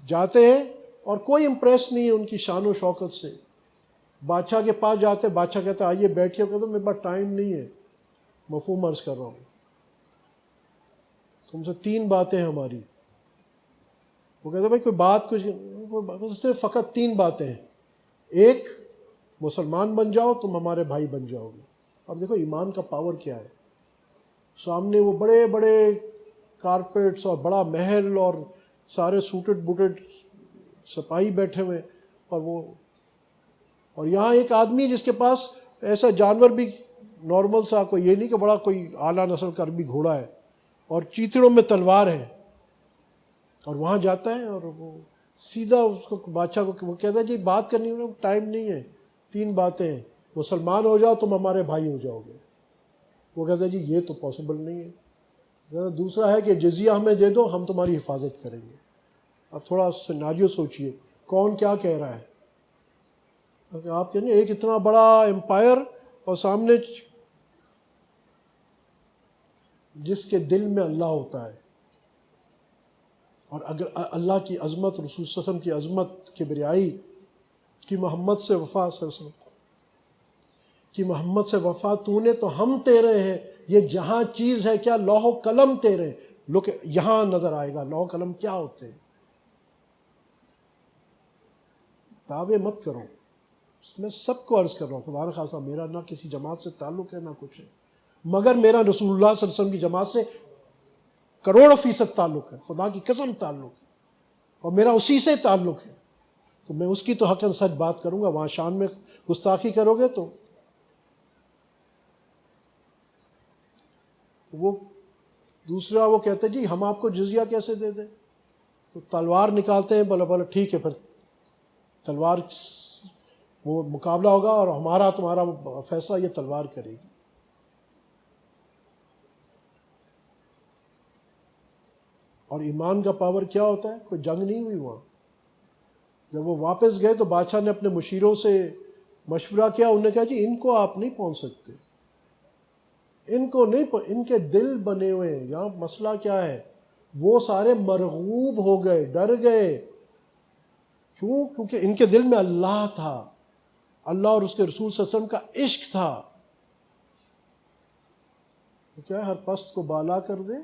جاتے ہیں اور کوئی امپریس نہیں ہے ان کی شان و شوکت سے. بادشاہ کے پاس جاتے، بادشاہ کہتا ہے آئیے بیٹھیے، کہتے میرے پاس ٹائم نہیں ہے. مفہوم عرض کر رہا ہوں، تم سے 3 باتیں ہیں ہماری. وہ کہتے بھائی کوئی بات کچھ، صرف فقط 3 باتیں ہیں. ایک، مسلمان بن جاؤ، تم ہمارے بھائی بن جاؤ گے. اب دیکھو ایمان کا پاور کیا ہے. سامنے وہ بڑے بڑے کارپیٹس اور بڑا محل اور سارے سوٹڈ بوٹڈ سپاہی بیٹھے ہوئے، اور یہاں ایک آدمی جس کے پاس ایسا جانور بھی نارمل سا، کوئی یہ نہیں کہ بڑا کوئی اعلیٰ نسل کا عربی گھوڑا ہے، اور چیتڑوں میں تلوار ہے. اور وہاں جاتا ہے اور وہ سیدھا اس کو بادشاہ کو وہ کہتا ہے جی بات کرنی ہے، ٹائم نہیں ہے. 3 باتیں ہیں، مسلمان ہو جاؤ تم ہمارے بھائی ہو جاؤ گے. وہ کہتا ہے جی یہ تو پاسبل نہیں ہے. دوسرا ہے کہ جزیہ ہمیں دے دو، ہم تمہاری حفاظت کریں گے. اب تھوڑا سیناریو سوچئے، کون کیا کہہ رہا ہے. آپ کہیں ایک اتنا بڑا امپائر اور سامنے جس کے دل میں اللہ ہوتا ہے. اور اگر اللہ کی عظمت، رسول صلی اللہ علیہ وسلم کی عظمت، کبریائی کی محمد سے وفا، صلی اللہ علیہ وسلم کی محمد سے وفا تو نے تو ہم تیرے ہیں. یہ جہاں چیز ہے کیا، لوح و قلم تیرے. لوگ یہاں نظر آئے گا لوح و قلم کیا ہوتے ہیں. دعوے مت کرو. میں سب کو عرض کر رہا ہوں، خدا نخواستہ میرا نہ کسی جماعت سے تعلق ہے نہ کچھ ہے، مگر میرا رسول اللہ صلی اللہ علیہ وسلم کی جماعت سے کروڑوں فیصد تعلق ہے، خدا کی قسم تعلق ہے، اور میرا اسی سے تعلق ہے. تو میں اس کی تو حقاً سچ بات کروں گا. وہاں شان میں گستاخی کرو گے تو وہ دوسرا وہ کہتے جی ہم آپ کو جزیہ کیسے دے دیں. تو تلوار نکالتے ہیں، بولا بولا ٹھیک ہے پھر تلوار وہ مقابلہ ہوگا اور ہمارا تمہارا فیصلہ یہ تلوار کرے گی. اور ایمان کا پاور کیا ہوتا ہے، کوئی جنگ نہیں ہوئی وہاں. جب وہ واپس گئے تو بادشاہ نے اپنے مشیروں سے مشورہ کیا. انہوں نے کہا جی ان کو آپ نہیں پہنچ سکتے، ان کو نہیں ان کے دل بنے ہوئے ہیں. یہاں مسئلہ کیا ہے، وہ سارے مرغوب ہو گئے، ڈر گئے. کیوں؟ کیونکہ ان کے دل میں اللہ تھا، اللہ اور اس کے رسول صلی اللہ علیہ وسلم کا عشق تھا. تو کیا ہے، ہر پست کو بالا کر دے.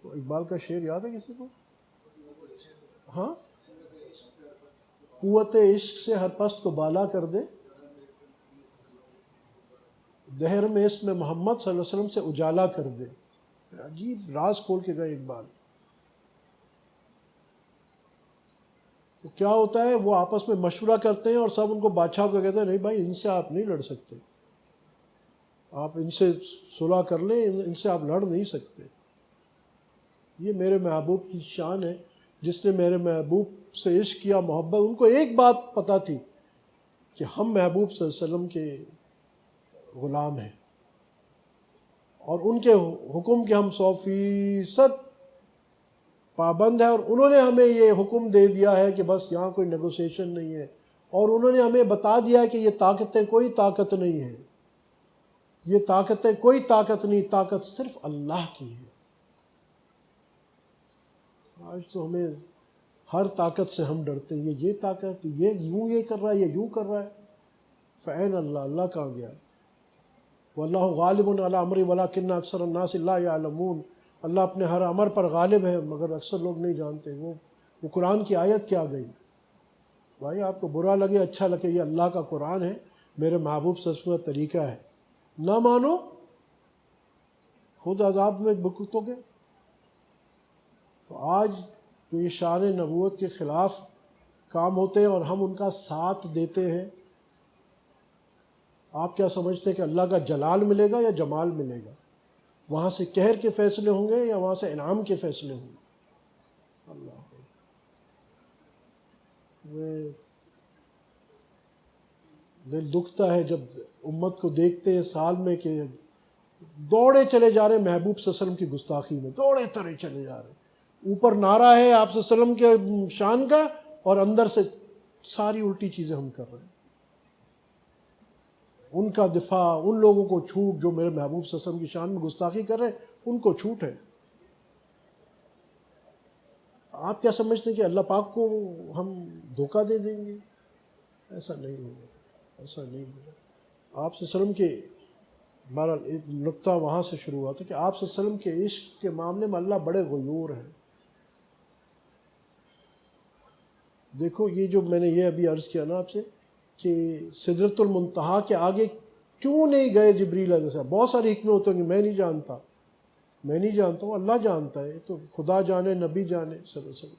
تو اقبال کا شعر یاد ہے کسی کو؟ ہاں، قوت عشق سے ہر پست کو بالا کر دے، دہر میں اسم محمد صلی اللہ علیہ وسلم سے اجالا کر دے. عجیب راز کھول کے گئے اقبال. تو کیا ہوتا ہے، وہ آپس میں مشورہ کرتے ہیں اور سب ان کو بادشاہ کو کہتے ہیں نہیں بھائی ان سے آپ نہیں لڑ سکتے، آپ ان سے صلح کر لیں، ان سے آپ لڑ نہیں سکتے. یہ میرے محبوب کی شان ہے. جس نے میرے محبوب سے عشق کیا، محبت، ان کو ایک بات پتہ تھی کہ ہم محبوب صلی اللہ علیہ وسلم کے غلام ہیں، اور ان کے حکم کے ہم 100% پابند ہیں. اور انہوں نے ہمیں یہ حکم دے دیا ہے کہ بس یہاں کوئی نیگوسیشن نہیں ہے. اور انہوں نے ہمیں بتا دیا ہے کہ یہ طاقتیں کوئی طاقت نہیں ہے، یہ طاقتیں کوئی طاقت نہیں، طاقت صرف اللہ کی ہے. آج تو ہمیں ہر طاقت سے ہم ڈرتے ہیں، یہ طاقت، یہ یوں یہ کر رہا ہے، یہ یوں کر رہا ہے. فعین اللہ، اللہ کہاں گیا؟ واللہ غالب علی امرہ ولکن اکثر الناس لا یعلمون، اللہ اپنے ہر امر پر غالب ہے مگر اکثر لوگ نہیں جانتے۔ وہ قرآن کی آیت کیا گئی؟ بھائی آپ کو برا لگے اچھا لگے، یہ اللہ کا قرآن ہے، میرے محبوب صلی اللہ علیہ وسلم کا طریقہ ہے، نہ مانو خود عذاب میں بھگتو گے۔ تو آج جو یہ شان نبوت کے خلاف کام ہوتے ہیں اور ہم ان کا ساتھ دیتے ہیں، آپ کیا سمجھتے ہیں کہ اللہ کا جلال ملے گا یا جمال ملے گا؟ وہاں سے قہر کے فیصلے ہوں گے یا وہاں سے انعام کے فیصلے ہوں گے؟ اللہ دل دکھتا ہے جب امت کو دیکھتے ہیں سال میں کہ دوڑے چلے جا رہے محبوب صلی اللہ علیہ وسلم کی گستاخی میں، دوڑے ترے چلے جا رہے، اوپر نعرہ ہے آپ صلی اللہ علیہ وسلم کے شان کا اور اندر سے ساری الٹی چیزیں ہم کر رہے ہیں۔ ان کا دفاع، ان لوگوں کو چھوٹ جو میرے محبوب صلی اللہ علیہ وسلم کی شان میں گستاخی کر رہے ہیں، ان کو چھوٹ ہے۔ آپ کیا سمجھتے ہیں کہ اللہ پاک کو ہم دھوکہ دے دیں گے؟ ایسا نہیں ہوگا، ایسا نہیں ہوگا۔ آپ صلی اللہ علیہ وسلم کے بہرحال ایک نقطہ وہاں سے شروع ہوا تھا کہ آپ صلی اللہ علیہ وسلم کے عشق کے معاملے میں اللہ بڑے غیور ہیں۔ دیکھو یہ جو میں نے یہ ابھی عرض کیا نا آپ سے کہ سدرۃ المنتہا کے آگے کیوں نہیں گئے جبریل علیہ السلام؟ بہت ساری حکمتیں ہوتی ہیں کہ میں نہیں جانتا، میں نہیں جانتا ہوں، اللہ جانتا ہے، تو خدا جانے، نبی جانے صلی اللہ علیہ وسلم۔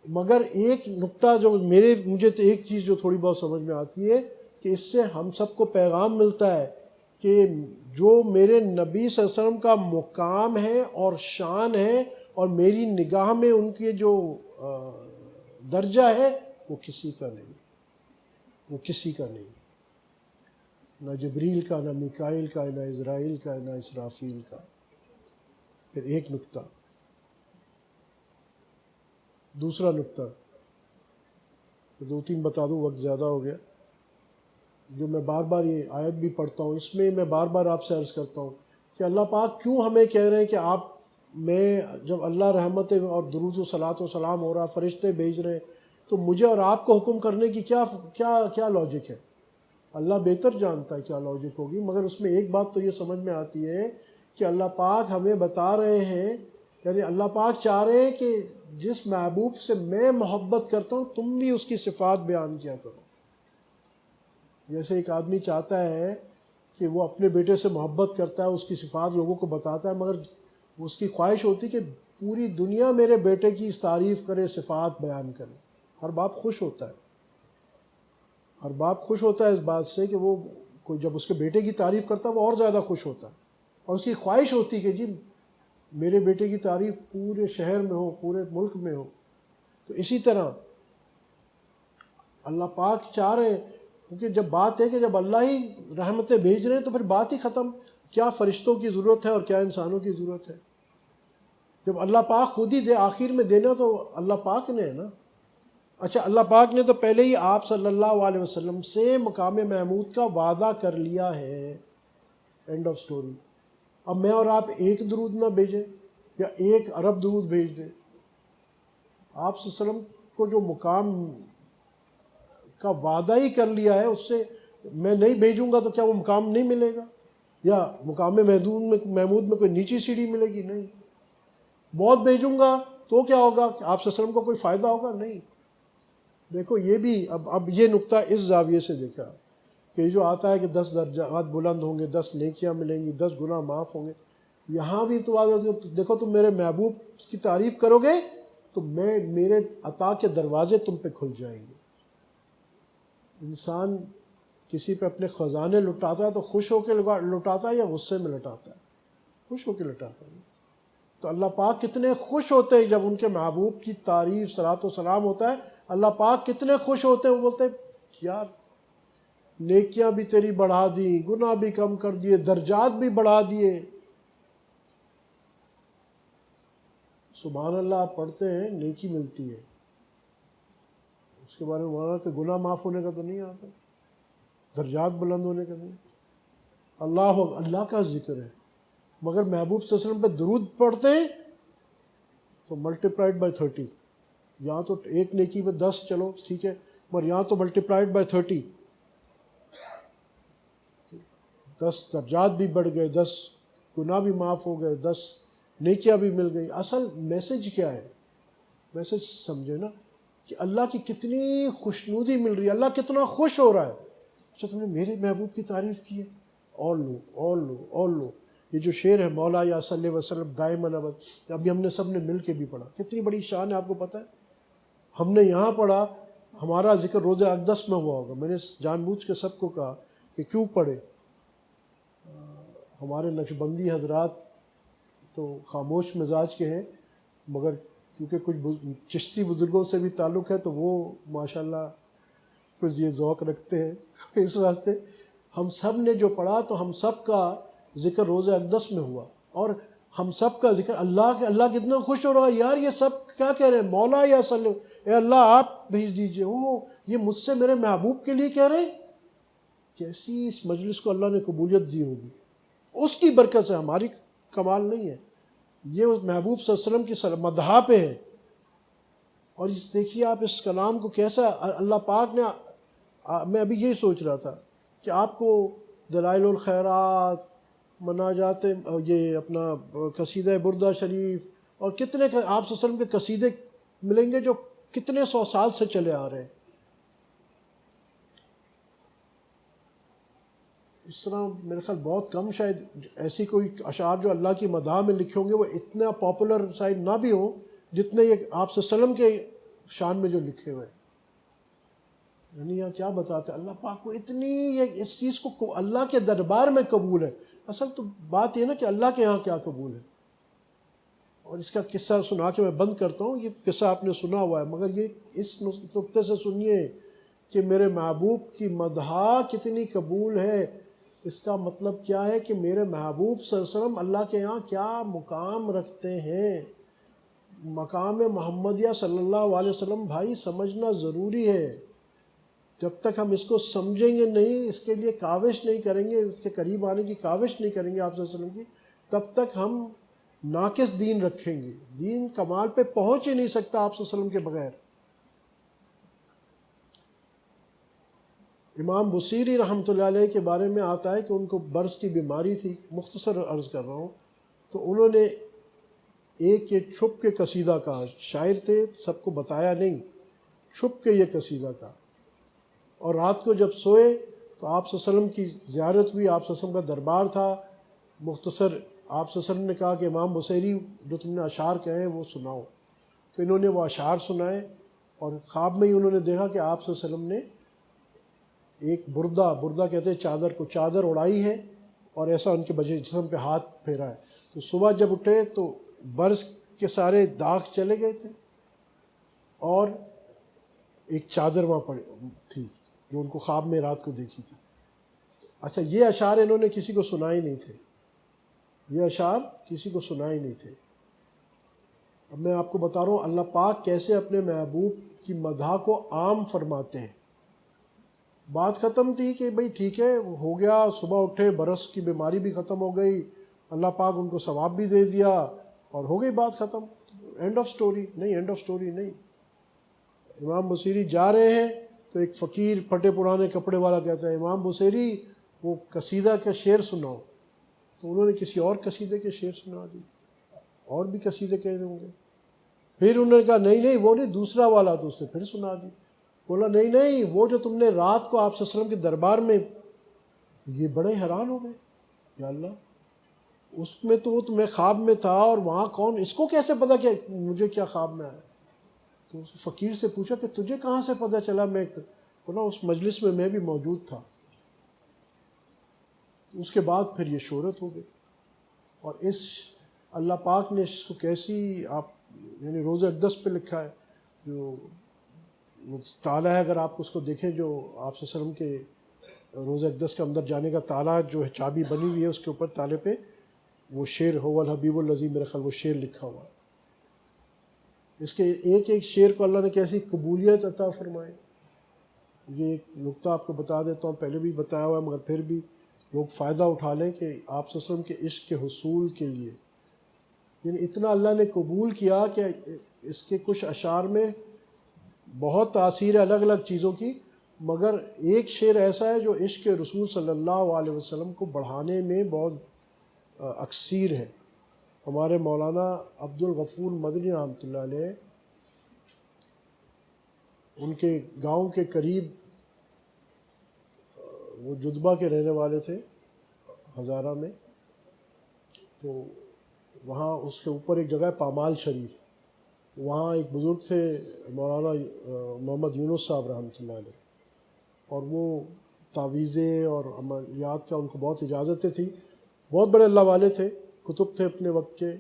مگر ایک نقطہ جو مجھے تو ایک چیز جو تھوڑی بہت سمجھ میں آتی ہے کہ اس سے ہم سب کو پیغام ملتا ہے کہ جو میرے نبی صلی اللہ علیہ وسلم کا مقام ہے اور شان ہے اور میری نگاہ میں ان کے جو درجہ ہے وہ کسی کا نہیں، وہ کسی کا نہیں، نہ جبریل کا، نہ میکائیل کا، نہ عزرائیل کا، نہ اسرافیل کا۔ پھر ایک نقطہ، دوسرا نقطہ دو تین بتا دوں، وقت زیادہ ہو گیا، جو میں بار بار یہ آیت بھی پڑھتا ہوں، اس میں بار بار آپ سے عرض کرتا ہوں کہ اللہ پاک کیوں ہمیں کہہ رہے ہیں کہ آپ میں جب اللہ رحمت اور درود و صلاۃ و سلام ہو رہا، فرشتے بھیج رہے ہیں، تو مجھے اور آپ کو حکم کرنے کی کیا لاجک ہے؟ اللہ بہتر جانتا ہے کیا لاجک ہوگی، مگر اس میں ایک بات تو یہ سمجھ میں آتی ہے کہ اللہ پاک ہمیں بتا رہے ہیں، یعنی اللہ پاک چاہ رہے ہیں کہ جس محبوب سے میں محبت کرتا ہوں تم بھی اس کی صفات بیان کیا کرو۔ جیسے ایک آدمی چاہتا ہے کہ وہ اپنے بیٹے سے محبت کرتا ہے، اس کی صفات لوگوں کو بتاتا ہے، مگر اس کی خواہش ہوتی کہ پوری دنیا میرے بیٹے کی تعریف کرے، صفات بیان کرے۔ ہر باپ خوش ہوتا ہے، ہر باپ خوش ہوتا ہے اس بات سے کہ وہ کوئی جب اس کے بیٹے کی تعریف کرتا ہے وہ اور زیادہ خوش ہوتا ہے، اور اس کی خواہش ہوتی کہ جی میرے بیٹے کی تعریف پورے شہر میں ہو، پورے ملک میں ہو۔ تو اسی طرح اللہ پاک چاہ رہے ہیں، کیونکہ جب بات ہے کہ جب اللہ ہی رحمتیں بھیج رہے ہیں تو پھر بات ہی ختم، کیا فرشتوں کی ضرورت ہے اور کیا انسانوں کی ضرورت ہے؟ جب اللہ پاک خود ہی دے، آخر میں دینا تو اللہ پاک نے ہے نا۔ اچھا، اللہ پاک نے تو پہلے ہی آپ صلی اللہ علیہ وسلم سے مقام محمود کا وعدہ کر لیا ہے، اینڈ آف سٹوری۔ اب میں اور آپ ایک درود نہ بھیجیں یا 1 ارب درود بھیج دیں؟ آپ صلی اللہ علیہ وسلم کو جو مقام کا وعدہ ہی کر لیا ہے، اس سے میں نہیں بھیجوں گا تو کیا وہ مقام نہیں ملے گا؟ یا مقام محمود میں کوئی نیچی سیڑھی ملے گی؟ نہیں۔ بہت بھیجوں گا تو کیا ہوگا؟ آپ صلی اللہ علیہ وسلم کو کوئی فائدہ ہوگا؟ نہیں۔ دیکھو یہ بھی اب یہ نقطہ اس زاویے سے دیکھا کہ یہ جو آتا ہے کہ 10 درجات بلند ہوں گے، 10 نیکیاں ملیں گی، 10 گناہ معاف ہوں گے، یہاں بھی تو دیکھو تم میرے محبوب کی تعریف کرو گے تو میرے عطا کے دروازے تم پہ کھل جائیں گے۔ انسان کسی پہ اپنے خزانے لٹاتا ہے تو خوش ہو کے لٹاتا ہے یا غصے میں لٹاتا ہے؟ خوش ہو کے لٹاتا ہے۔ تو اللہ پاک کتنے خوش ہوتے ہیں جب ان کے محبوب کی تعریف صلاۃ و سلام ہوتا ہے، اللہ پاک کتنے خوش ہوتے ہیں، وہ بولتے ہیں یار نیکیاں بھی تیری بڑھا دی، گناہ بھی کم کر دیے، درجات بھی بڑھا دیے۔ سبحان اللہ آپ پڑھتے ہیں نیکی ملتی ہے، اس کے بارے میں مانا کہ گناہ معاف ہونے کا تو نہیں آتا، درجات بلند ہونے کا نہیں۔ اللہ کا ذکر ہے، مگر محبوب صلی اللہ علیہ وسلم پہ درود پڑھتے ہیں تو ملٹیپلائڈ بائی 30، یہاں تو ایک نیکی پہ 10 چلو ٹھیک ہے، پر یہاں تو ملٹیپلائڈ بائی 30۔ 10 درجات بھی بڑھ گئے، 10 گناہ بھی معاف ہو گئے، 10 نیکیاں بھی مل گئی۔ اصل میسج کیا ہے؟ میسج سمجھے نا کہ اللہ کی کتنی خوشنودی مل رہی ہے، اللہ کتنا خوش ہو رہا ہے۔ اچھا تم نے میرے محبوب کی تعریف کی ہے، اور لو اور لو اور لو۔ یہ جو شعر ہے مولا یا صلی اللہ علیہ وسلم دائما ابد، ابھی ہم نے سب نے مل کے بھی پڑھا، کتنی بڑی شان ہے آپ کو پتہ ہے؟ ہم نے یہاں پڑھا، ہمارا ذکر روزہ اقدس میں ہوا ہوگا، میں نے جان بوجھ کے سب کو کہا کہ کیوں پڑھے۔ ہمارے نقشبندی حضرات تو خاموش مزاج کے ہیں، مگر کیونکہ کچھ چشتی بزرگوں سے بھی تعلق ہے تو وہ ماشاءاللہ کچھ یہ ذوق رکھتے ہیں، اس واسطے ہم سب نے جو پڑھا تو ہم سب کا ذکر روزہ اقدس میں ہوا، اور ہم سب کا ذکر اللہ کتنا خوش ہو رہا ہے۔ یار یہ سب کیا کہہ رہے ہیں؟ مولا یا صلی، اے اللہ آپ بھیج دیجئے، یہ مجھ سے میرے محبوب کے لیے کہہ رہے ہیں۔ کیسی اس مجلس کو اللہ نے قبولیت دی ہوگی، اس کی برکت سے، ہماری کمال نہیں ہے، یہ اس محبوب صلی اللہ علیہ وسلم کی مدح پہ ہے۔ اور دیکھیے آپ اس کلام کو کیسا اللہ پاک نے، میں ابھی یہی سوچ رہا تھا کہ آپ کو دلائل الخیرات، مناجات، یہ اپنا قصیدہ بردہ شریف، اور کتنے آپ صلی اللہ علیہ وسلم کے قصیدے ملیں گے جو کتنے 100 سال سے چلے آ رہے ہیں۔ اس طرح میرے خیال بہت کم شاید ایسی کوئی اشعار جو اللہ کی مدح میں لکھے ہوں گے وہ اتنا پاپولر شاید نہ بھی ہوں جتنے یہ آپ صلی اللہ علیہ وسلم کے شان میں جو لکھے ہوئے ہیں۔ یعنی یہاں کیا بتاتے ہیں، اللہ پاک کو اتنی یہ اس چیز کو اللہ کے دربار میں قبول ہے۔ اصل تو بات یہ نا کہ اللہ کے یہاں کیا قبول ہے۔ اور اس کا قصہ سنا کے میں بند کرتا ہوں، یہ قصہ آپ نے سنا ہوا ہے، مگر یہ اس نقطے سے سنیے کہ میرے محبوب کی مدح کتنی قبول ہے۔ اس کا مطلب کیا ہے کہ میرے محبوب صلی اللہ علیہ وسلم اللہ کے یہاں کیا مقام رکھتے ہیں۔ مقام محمدیہ صلی اللہ علیہ وسلم بھائی سمجھنا ضروری ہے۔ جب تک ہم اس کو سمجھیں گے نہیں، اس کے لیے کاوش نہیں کریں گے، اس کے قریب آنے کی کاوش نہیں کریں گے آپ صلی اللہ علیہ وسلم کی، تب تک ہم ناقص دین رکھیں گے۔ دین کمال پہ پہنچ ہی نہیں سکتا آپ صلی اللہ علیہ وسلم کے بغیر۔ امام بصیری رحمۃ اللہ علیہ کے بارے میں آتا ہے کہ ان کو برص کی بیماری تھی، مختصر عرض کر رہا ہوں، تو انہوں نے ایک چھپ کے قصیدہ کہا، شاعر تھے، سب کو بتایا نہیں، چھپ کے یہ قصیدہ کہا، اور رات کو جب سوئے تو آپ صلی اللہ علیہ وسلم کی زیارت ہوئی، آپ صلی اللہ علیہ وسلم کا دربار تھا، مختصر آپ صلی اللہ علیہ وسلم نے کہا کہ امام بصیری جو تم نے اشعار کہے ہیں وہ سناؤ، تو انہوں نے وہ اشعار سنائے، اور خواب میں ہی انہوں نے دیکھا کہ آپ صلی اللہ علیہ وسلم نے ایک بردہ کہتے ہیں چادر کو، چادر اڑائی ہے اور ایسا ان کے بجے جسم پہ ہاتھ پھیرا ہے، تو صبح جب اٹھے تو برص کے سارے داغ چلے گئے تھے، اور ایک چادر وہاں پڑی تھی جو ان کو خواب میں رات کو دیکھی تھی۔ اچھا یہ اشعار انہوں نے کسی کو سنائے نہیں تھے، یہ اشعار کسی کو سنائے نہیں تھے۔ اب میں آپ کو بتا رہا ہوں اللہ پاک کیسے اپنے محبوب کی مدح کو عام فرماتے ہیں۔ بات ختم تھی کہ بھئی ٹھیک ہے ہو گیا، صبح اٹھے، برص کی بیماری بھی ختم ہو گئی، اللہ پاک ان کو ثواب بھی دے دیا، اور ہو گئی بات ختم، اینڈ آف سٹوری نہیں، اینڈ آف سٹوری نہیں۔ امام بصیری جا رہے ہیں تو ایک فقیر پھٹے پرانے کپڑے والا کہتا ہے امام بصیری وہ قصیدہ کا شعر سناؤ، تو انہوں نے کسی اور قصیدے کے شعر سنا دی، اور بھی قصیدے کہہ ہوں گے، پھر انہوں نے کہا نہیں وہ نہیں، دوسرا والا، تو اس نے پھر سنا دی، بولا نہیں وہ جو تم نے رات کو آپ صلی اللہ علیہ وسلم کے دربار میں، یہ بڑے حیران ہو گئے، یا اللہ اس میں تو میں خواب میں تھا، اور وہاں کون، اس کو کیسے پتا کہ مجھے کیا خواب میں آیا؟ تو اس فقیر سے پوچھا کہ تجھے کہاں سے پتہ چلا؟ میں بولا اس مجلس میں بھی موجود تھا۔ اس کے بعد پھر یہ شہرت ہو گئی، اور اس اللہ پاک نے اس کو کیسی، آپ یعنی روزہ اقدس پہ لکھا ہے، جو تالا ہے، اگر آپ اس کو دیکھیں جو آپ صلی اللہ علیہ وسلم کے روزہ اقدس کے اندر جانے کا تالا جو ہے، چابی بنی ہوئی ہے، اس کے اوپر تالے پہ وہ شعر هو الحبیب الذی، میرے خیال وہ شعر لکھا ہوا ہے۔ اس کے ایک ایک شعر کو اللہ نے کیسی قبولیت عطا فرمائی۔ یہ ایک نقطہ آپ کو بتا دیتا ہوں، پہلے بھی بتایا ہوا ہے مگر پھر بھی لوگ فائدہ اٹھا لیں کہ آپ صلی اللہ علیہ وسلم کے عشق کے حصول کے لیے، یعنی اتنا اللہ نے قبول کیا کہ اس کے کچھ اشعار میں بہت تاثیر ہے الگ الگ چیزوں کی، مگر ایک شعر ایسا ہے جو عشق رسول صلی اللہ علیہ وسلم کو بڑھانے میں بہت اکثیر ہے۔ ہمارے مولانا عبد الغفور مدنی رحمۃ اللہ علیہ، ان کے گاؤں کے قریب، وہ جدبہ کے رہنے والے تھے ہزارہ میں، تو وہاں اس کے اوپر ایک جگہ ہے پامال شریف، وہاں ایک بزرگ تھے مولانا محمد یونس صاحب رحمۃ اللہ علیہ، اور وہ تعویذیں اور عملیات کا ان کو بہت اجازتیں تھی، بہت بڑے اللہ والے تھے، کتب تھے اپنے وقت کے،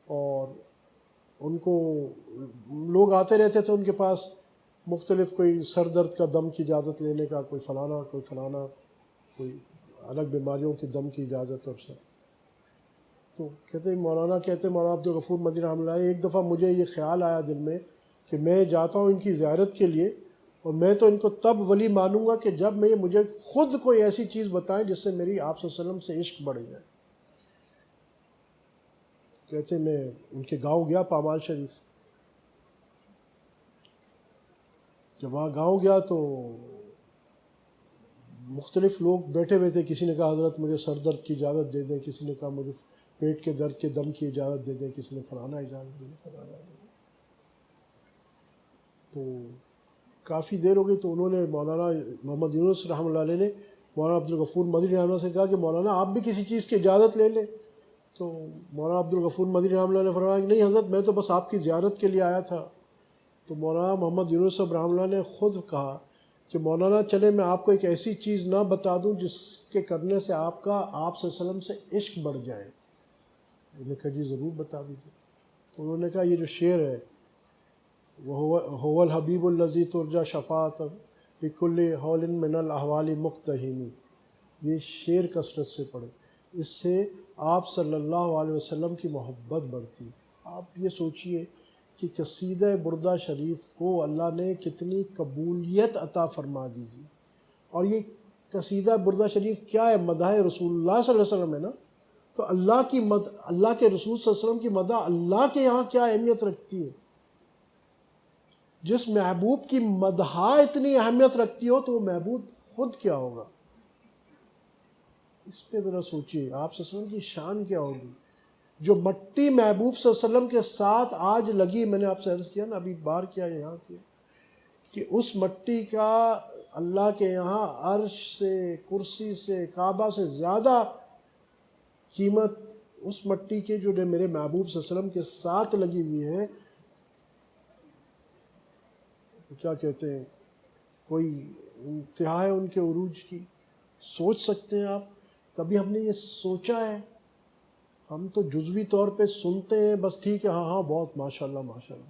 اور ان کو لوگ آتے رہتے تھے ان کے پاس، مختلف کوئی سر درد کا دم کی اجازت لینے کا، کوئی فلانا کوئی الگ بیماریوں کی دم کی اجازت اور سب۔ تو مولانا عبد الغفور مدنی رحمۃ اللہ علیہ، ایک دفعہ مجھے یہ خیال آیا دل میں کہ میں جاتا ہوں ان کی زیارت کے لیے، اور میں تو ان کو تب ولی مانوں گا کہ جب مجھے خود کوئی ایسی چیز بتائیں جس سے میری آپ صلی اللہ علیہ وسلم سے عشق بڑھ جائے۔ میں ان کے گاؤں گیا پامال شریف، جب وہاں گاؤں گیا تو مختلف لوگ بیٹھے ہوئے تھے، کسی نے کہا حضرت مجھے سر درد کی اجازت دے دیں، کسی نے کہا مجھے پیٹ کے درد کے دم کی اجازت دے دیں، کسی نے فلانا اجازت دے دیں فلانا۔ تو کافی دیر ہو گئی، تو انہوں نے مولانا محمد یونس رحمۃ اللہ علیہ نے مولانا عبد الغفور مدنی رحمۃ اللہ سے کہا کہ مولانا آپ بھی کسی چیز کی اجازت لے لیں۔ تو مولانا عبد الغفور مدنی رحمۃ اللہ نے فرمایا کہ نہیں حضرت، میں تو بس آپ کی زیارت کے لیے آیا تھا۔ تو مولانا محمد یونس صاحب رحمۃ اللہ نے خود کہا کہ مولانا چلے میں آپ کو ایک ایسی چیز نہ بتا دوں جس کے کرنے سے آپ کا آپ صلی اللہ علیہ وسلم سے عشق بڑھ جائے۔ میں نے کہا جی ضرور بتا دیجیے۔ تو انہوں نے کہا یہ جو شعر ہے، هو الحبیب الذی ترجا شفاعت بکل حول من الاحوال مقتحمی، یہ شعر کثرت سے پڑھے، اس سے آپ صلی اللہ علیہ وسلم کی محبت بڑھتی۔ آپ یہ سوچئے کہ قصیدہ بردہ شریف کو اللہ نے کتنی قبولیت عطا فرما دی جی، اور یہ قصیدہ بردہ شریف کیا ہے؟ مدح رسول اللہ صلی اللہ علیہ وسلم ہے نا۔ تو اللہ کے رسول صلی اللہ علیہ وسلم کی مدح اللہ کے یہاں کیا اہمیت رکھتی ہے؟ جس محبوب کی مدح اتنی اہمیت رکھتی ہو تو وہ محبوب خود کیا ہوگا؟ اس پہ ذرا سوچیے، آپ صلی اللہ علیہ وسلم کی شان کیا ہوگی؟ جو مٹی محبوب صلی اللہ علیہ وسلم کے ساتھ آج لگی، میں نے آپ سے عرض کیا نا، ابھی بار کیا یہاں کیا، کہ اس مٹی کا اللہ کے یہاں عرش سے، کرسی سے، کعبہ سے زیادہ قیمت اس مٹی کے جو میرے محبوب صلی اللہ علیہ وسلم کے ساتھ لگی ہوئی ہے۔ کیا کہتے ہیں، کوئی انتہا ہے ان کے عروج کی، سوچ سکتے ہیں آپ؟ کبھی ہم نے یہ سوچا ہے؟ ہم تو جزوی طور پہ سنتے ہیں بس، ٹھیک ہے ہاں ہاں بہت ماشاءاللہ ماشاءاللہ،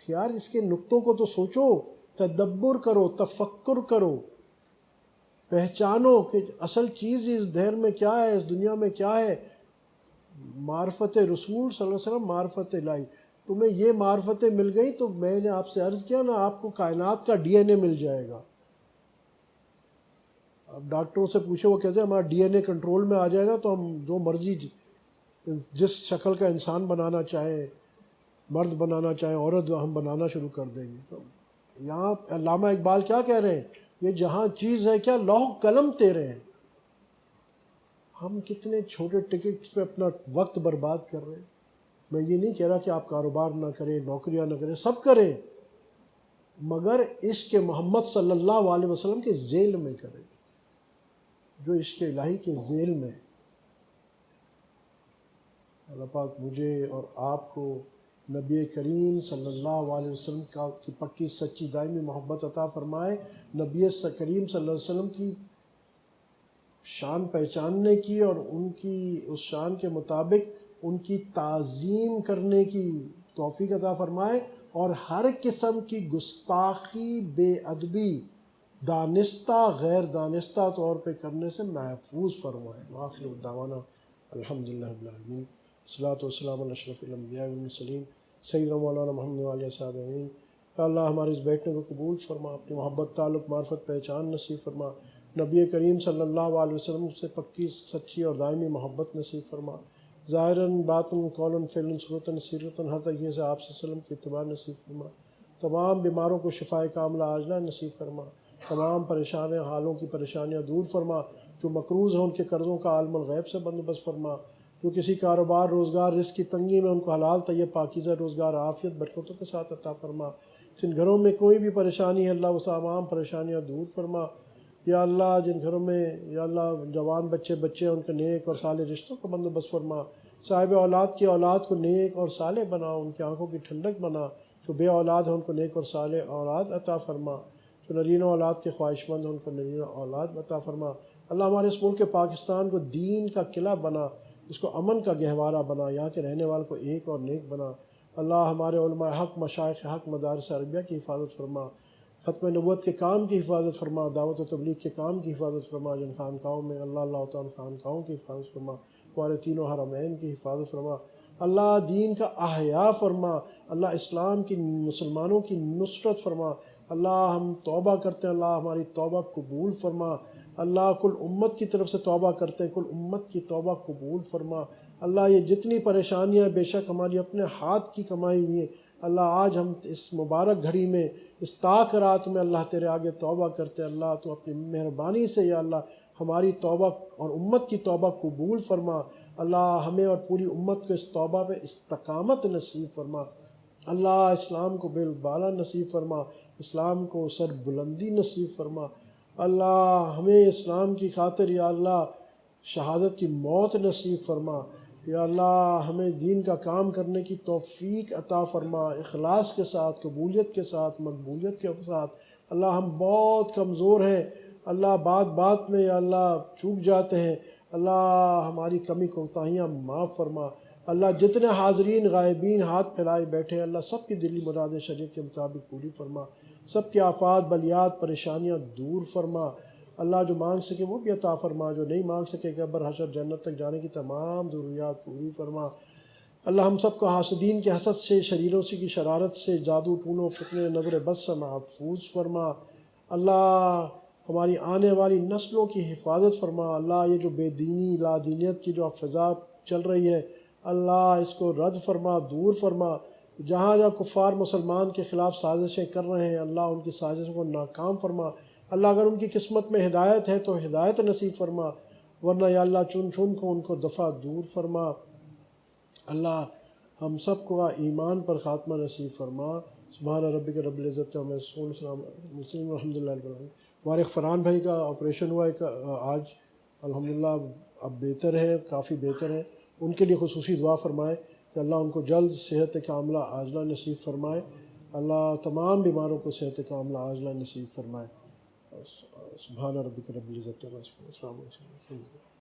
یار اس کے نقطوں کو تو سوچو، تدبر کرو، تفکر کرو، پہچانو کہ اصل چیز اس دہر میں کیا ہے، اس دنیا میں کیا ہے۔ معرفت رسول صلی اللہ علیہ وسلم، معرفت الہی، تمہیں یہ معرفتیں مل گئی تو میں نے آپ سے عرض کیا نا، آپ کو کائنات کا ڈی این اے مل جائے گا۔ اب ڈاکٹروں سے پوچھو، وہ کہتے ہیں ہمارا ڈی این اے کنٹرول میں آ جائے گا تو ہم جو مرضی جس شکل کا انسان بنانا چاہیں، مرد بنانا چاہیں عورت، ہم بنانا شروع کر دیں گے۔ تو یہاں علامہ اقبال کیا کہہ رہے ہیں، یہ جہاں چیز ہے کیا لوح قلم تیرے ہیں۔ ہم کتنے چھوٹے ٹکٹس پہ اپنا وقت برباد کر رہے ہیں۔ میں یہ نہیں کہہ رہا کہ آپ کاروبار نہ کریں، نوکریاں نہ کریں، سب کریں، مگر عشق محمد صلی اللہ علیہ وسلم کے ذیل میں کریں، جو عشق الہی کے ذیل میں۔ اللہ پاک مجھے اور آپ کو نبی کریم صلی اللہ علیہ وسلم کی پکی سچی دائمی محبت عطا فرمائے، نبی کریم صلی اللہ علیہ وسلم کی شان پہچاننے کی اور ان کی اس شان کے مطابق ان کی تعظیم کرنے کی توفیق عطا فرمائے، اور ہر قسم کی گستاخی، بے ادبی، دانستہ غیر دانستہ طور پہ کرنے سے محفوظ فرمائے۔ وآخر دعوانا الحمدللہ رب العالمین، الصلاۃ والسلام علی اشرف الانبیاء والمرسلین سیدنا مولانا محمد وعلیہ وصحبہ اجمعین۔ اللہ ہمارے اس بیٹھنے کو قبول فرما، اپنی محبت، تعلق، معرفت، پہچان نصیب فرما، نبی کریم صلی اللہ علیہ وسلم سے پکی سچی اور دائمی محبت نصیب فرما، ظاہراً باطن، قولاً فعلاً، صورتاً سیرتاً، ہر طریقے سے آپ صلی اللہ علیہ وسلم کی اتباع نصیب فرما، تمام بیماروں کو شفائے کاملہ عاجلہ نصیب فرما، تمام پریشان حالوں کی پریشانیاں دور فرما، جو مقروض ہیں ان کے قرضوں کا عالم الغیب سے بندوبست فرما، جو کسی کاروبار روزگار رزق کی تنگی میں ان کو حلال طیب پاکیزہ روزگار عافیت برکتوں کے ساتھ عطا فرما، جن گھروں میں کوئی بھی پریشانی ہے اللہ وہ تمام پریشانیاں دور فرما، یا اللہ جن گھروں میں یا اللہ جوان بچے ہیں ان کے نیک اور صالح رشتوں کا بندوبست فرما، صاحب اولاد کی اولاد کو نیک اور صالح بنا، ان کی آنکھوں کی ٹھنڈک بنا، جو بے اولاد ہیں ان کو نیک اور صالح اولاد عطا فرما، جو نرینہ اولاد کے خواہش مند ہیں ان کو نرینہ اولاد عطا فرما، اللہ ہمارے اس ملک پاکستان کو دین کا قلعہ بنا، اس کو امن کا گہوارہ بنا، یہاں کے رہنے والوں کو ایک اور نیک بنا، اللہ ہمارے علماء حق مشائخ حق مدارس عربیہ کی حفاظت فرما، ختم نبوت کے کام کی حفاظت فرما، دعوت و تبلیغ کے کام کی حفاظت فرما، جن خانقاہوں میں اللہ تعالیٰ خانقاہوں کی حفاظت فرما، ہمارے تینوں حرمین کی حفاظت فرما، اللہ دین کا احیاء فرما، اللہ اسلام کی مسلمانوں کی نصرت فرما، اللہ ہم توبہ کرتے ہیں، اللہ ہماری توبہ قبول فرما، اللہ کل امت کی طرف سے توبہ کرتے ہیں، کل امت کی توبہ قبول فرما، اللہ یہ جتنی پریشانیاں بے شک ہماری اپنے ہاتھ کی کمائی ہوئی ہیں، اللہ آج ہم اس مبارک گھڑی میں اس تاک رات میں اللہ تیرے آگے توبہ کرتے ہیں، اللہ تو اپنی مہربانی سے یا اللہ ہماری توبہ اور امت کی توبہ قبول فرما، اللہ ہمیں اور پوری امت کو اس توبہ پہ استقامت نصیب فرما، اللہ اسلام کو بالبالا نصیب فرما، اسلام کو سر بلندی نصیب فرما، اللہ ہمیں اسلام کی خاطر یا اللہ شہادت کی موت نصیب فرما، یا اللہ ہمیں دین کا کام کرنے کی توفیق عطا فرما، اخلاص کے ساتھ، قبولیت کے ساتھ، مقبولیت کے ساتھ، اللہ ہم بہت کمزور ہیں، اللہ بات بات میں یا اللہ چوک جاتے ہیں، اللہ ہماری کمی کوتاہیاں معاف فرما، اللہ جتنے حاضرین غائبین ہاتھ پھیلائے بیٹھے ہیں اللہ سب کی دلی مراد شریعت کے مطابق پوری فرما، سب کی آفات بلیات پریشانیاں دور فرما، اللہ جو مانگ سکے وہ بھی عطا فرما، جو نہیں مانگ سکے قبر حشر جنت تک جانے کی تمام ضروریات پوری فرما، اللہ ہم سب کو حاسدین کے حسد سے، شریروں سے کی شرارت سے، جادو ٹونوں فتنے نظر بد سے محفوظ فرما، اللہ ہماری آنے والی نسلوں کی حفاظت فرما، اللہ یہ جو بے دینی لا دینیت کی جو فضا چل رہی ہے اللہ اس کو رد فرما، دور فرما، جہاں جہاں کفار مسلمان کے خلاف سازشیں کر رہے ہیں اللہ ان کی سازشوں کو ناکام فرما، اللہ اگر ان کی قسمت میں ہدایت ہے تو ہدایت نصیب فرما، ورنہ یا اللہ چن چن کو ان کو دفع دور فرما، اللہ ہم سب کو ایمان پر خاتمہ نصیب فرما، سبحان ربک رب العزت عما یصفون مسلم الحمد للہ رب العالمین۔ ہمارے فرحان بھائی کا آپریشن ہوا ہے آج الحمدللہ، اب بہتر ہے، کافی بہتر ہے، ان کے لیے خصوصی دعا فرمائے کہ اللہ ان کو جلد صحت کاملہ عاجلہ نصیب فرمائے، اللہ تمام بیماروں کو صحت کاملہ عاجلہ نصیب فرمائے، سبحان ربک رب العزت عما یصفون، السلام علیکم۔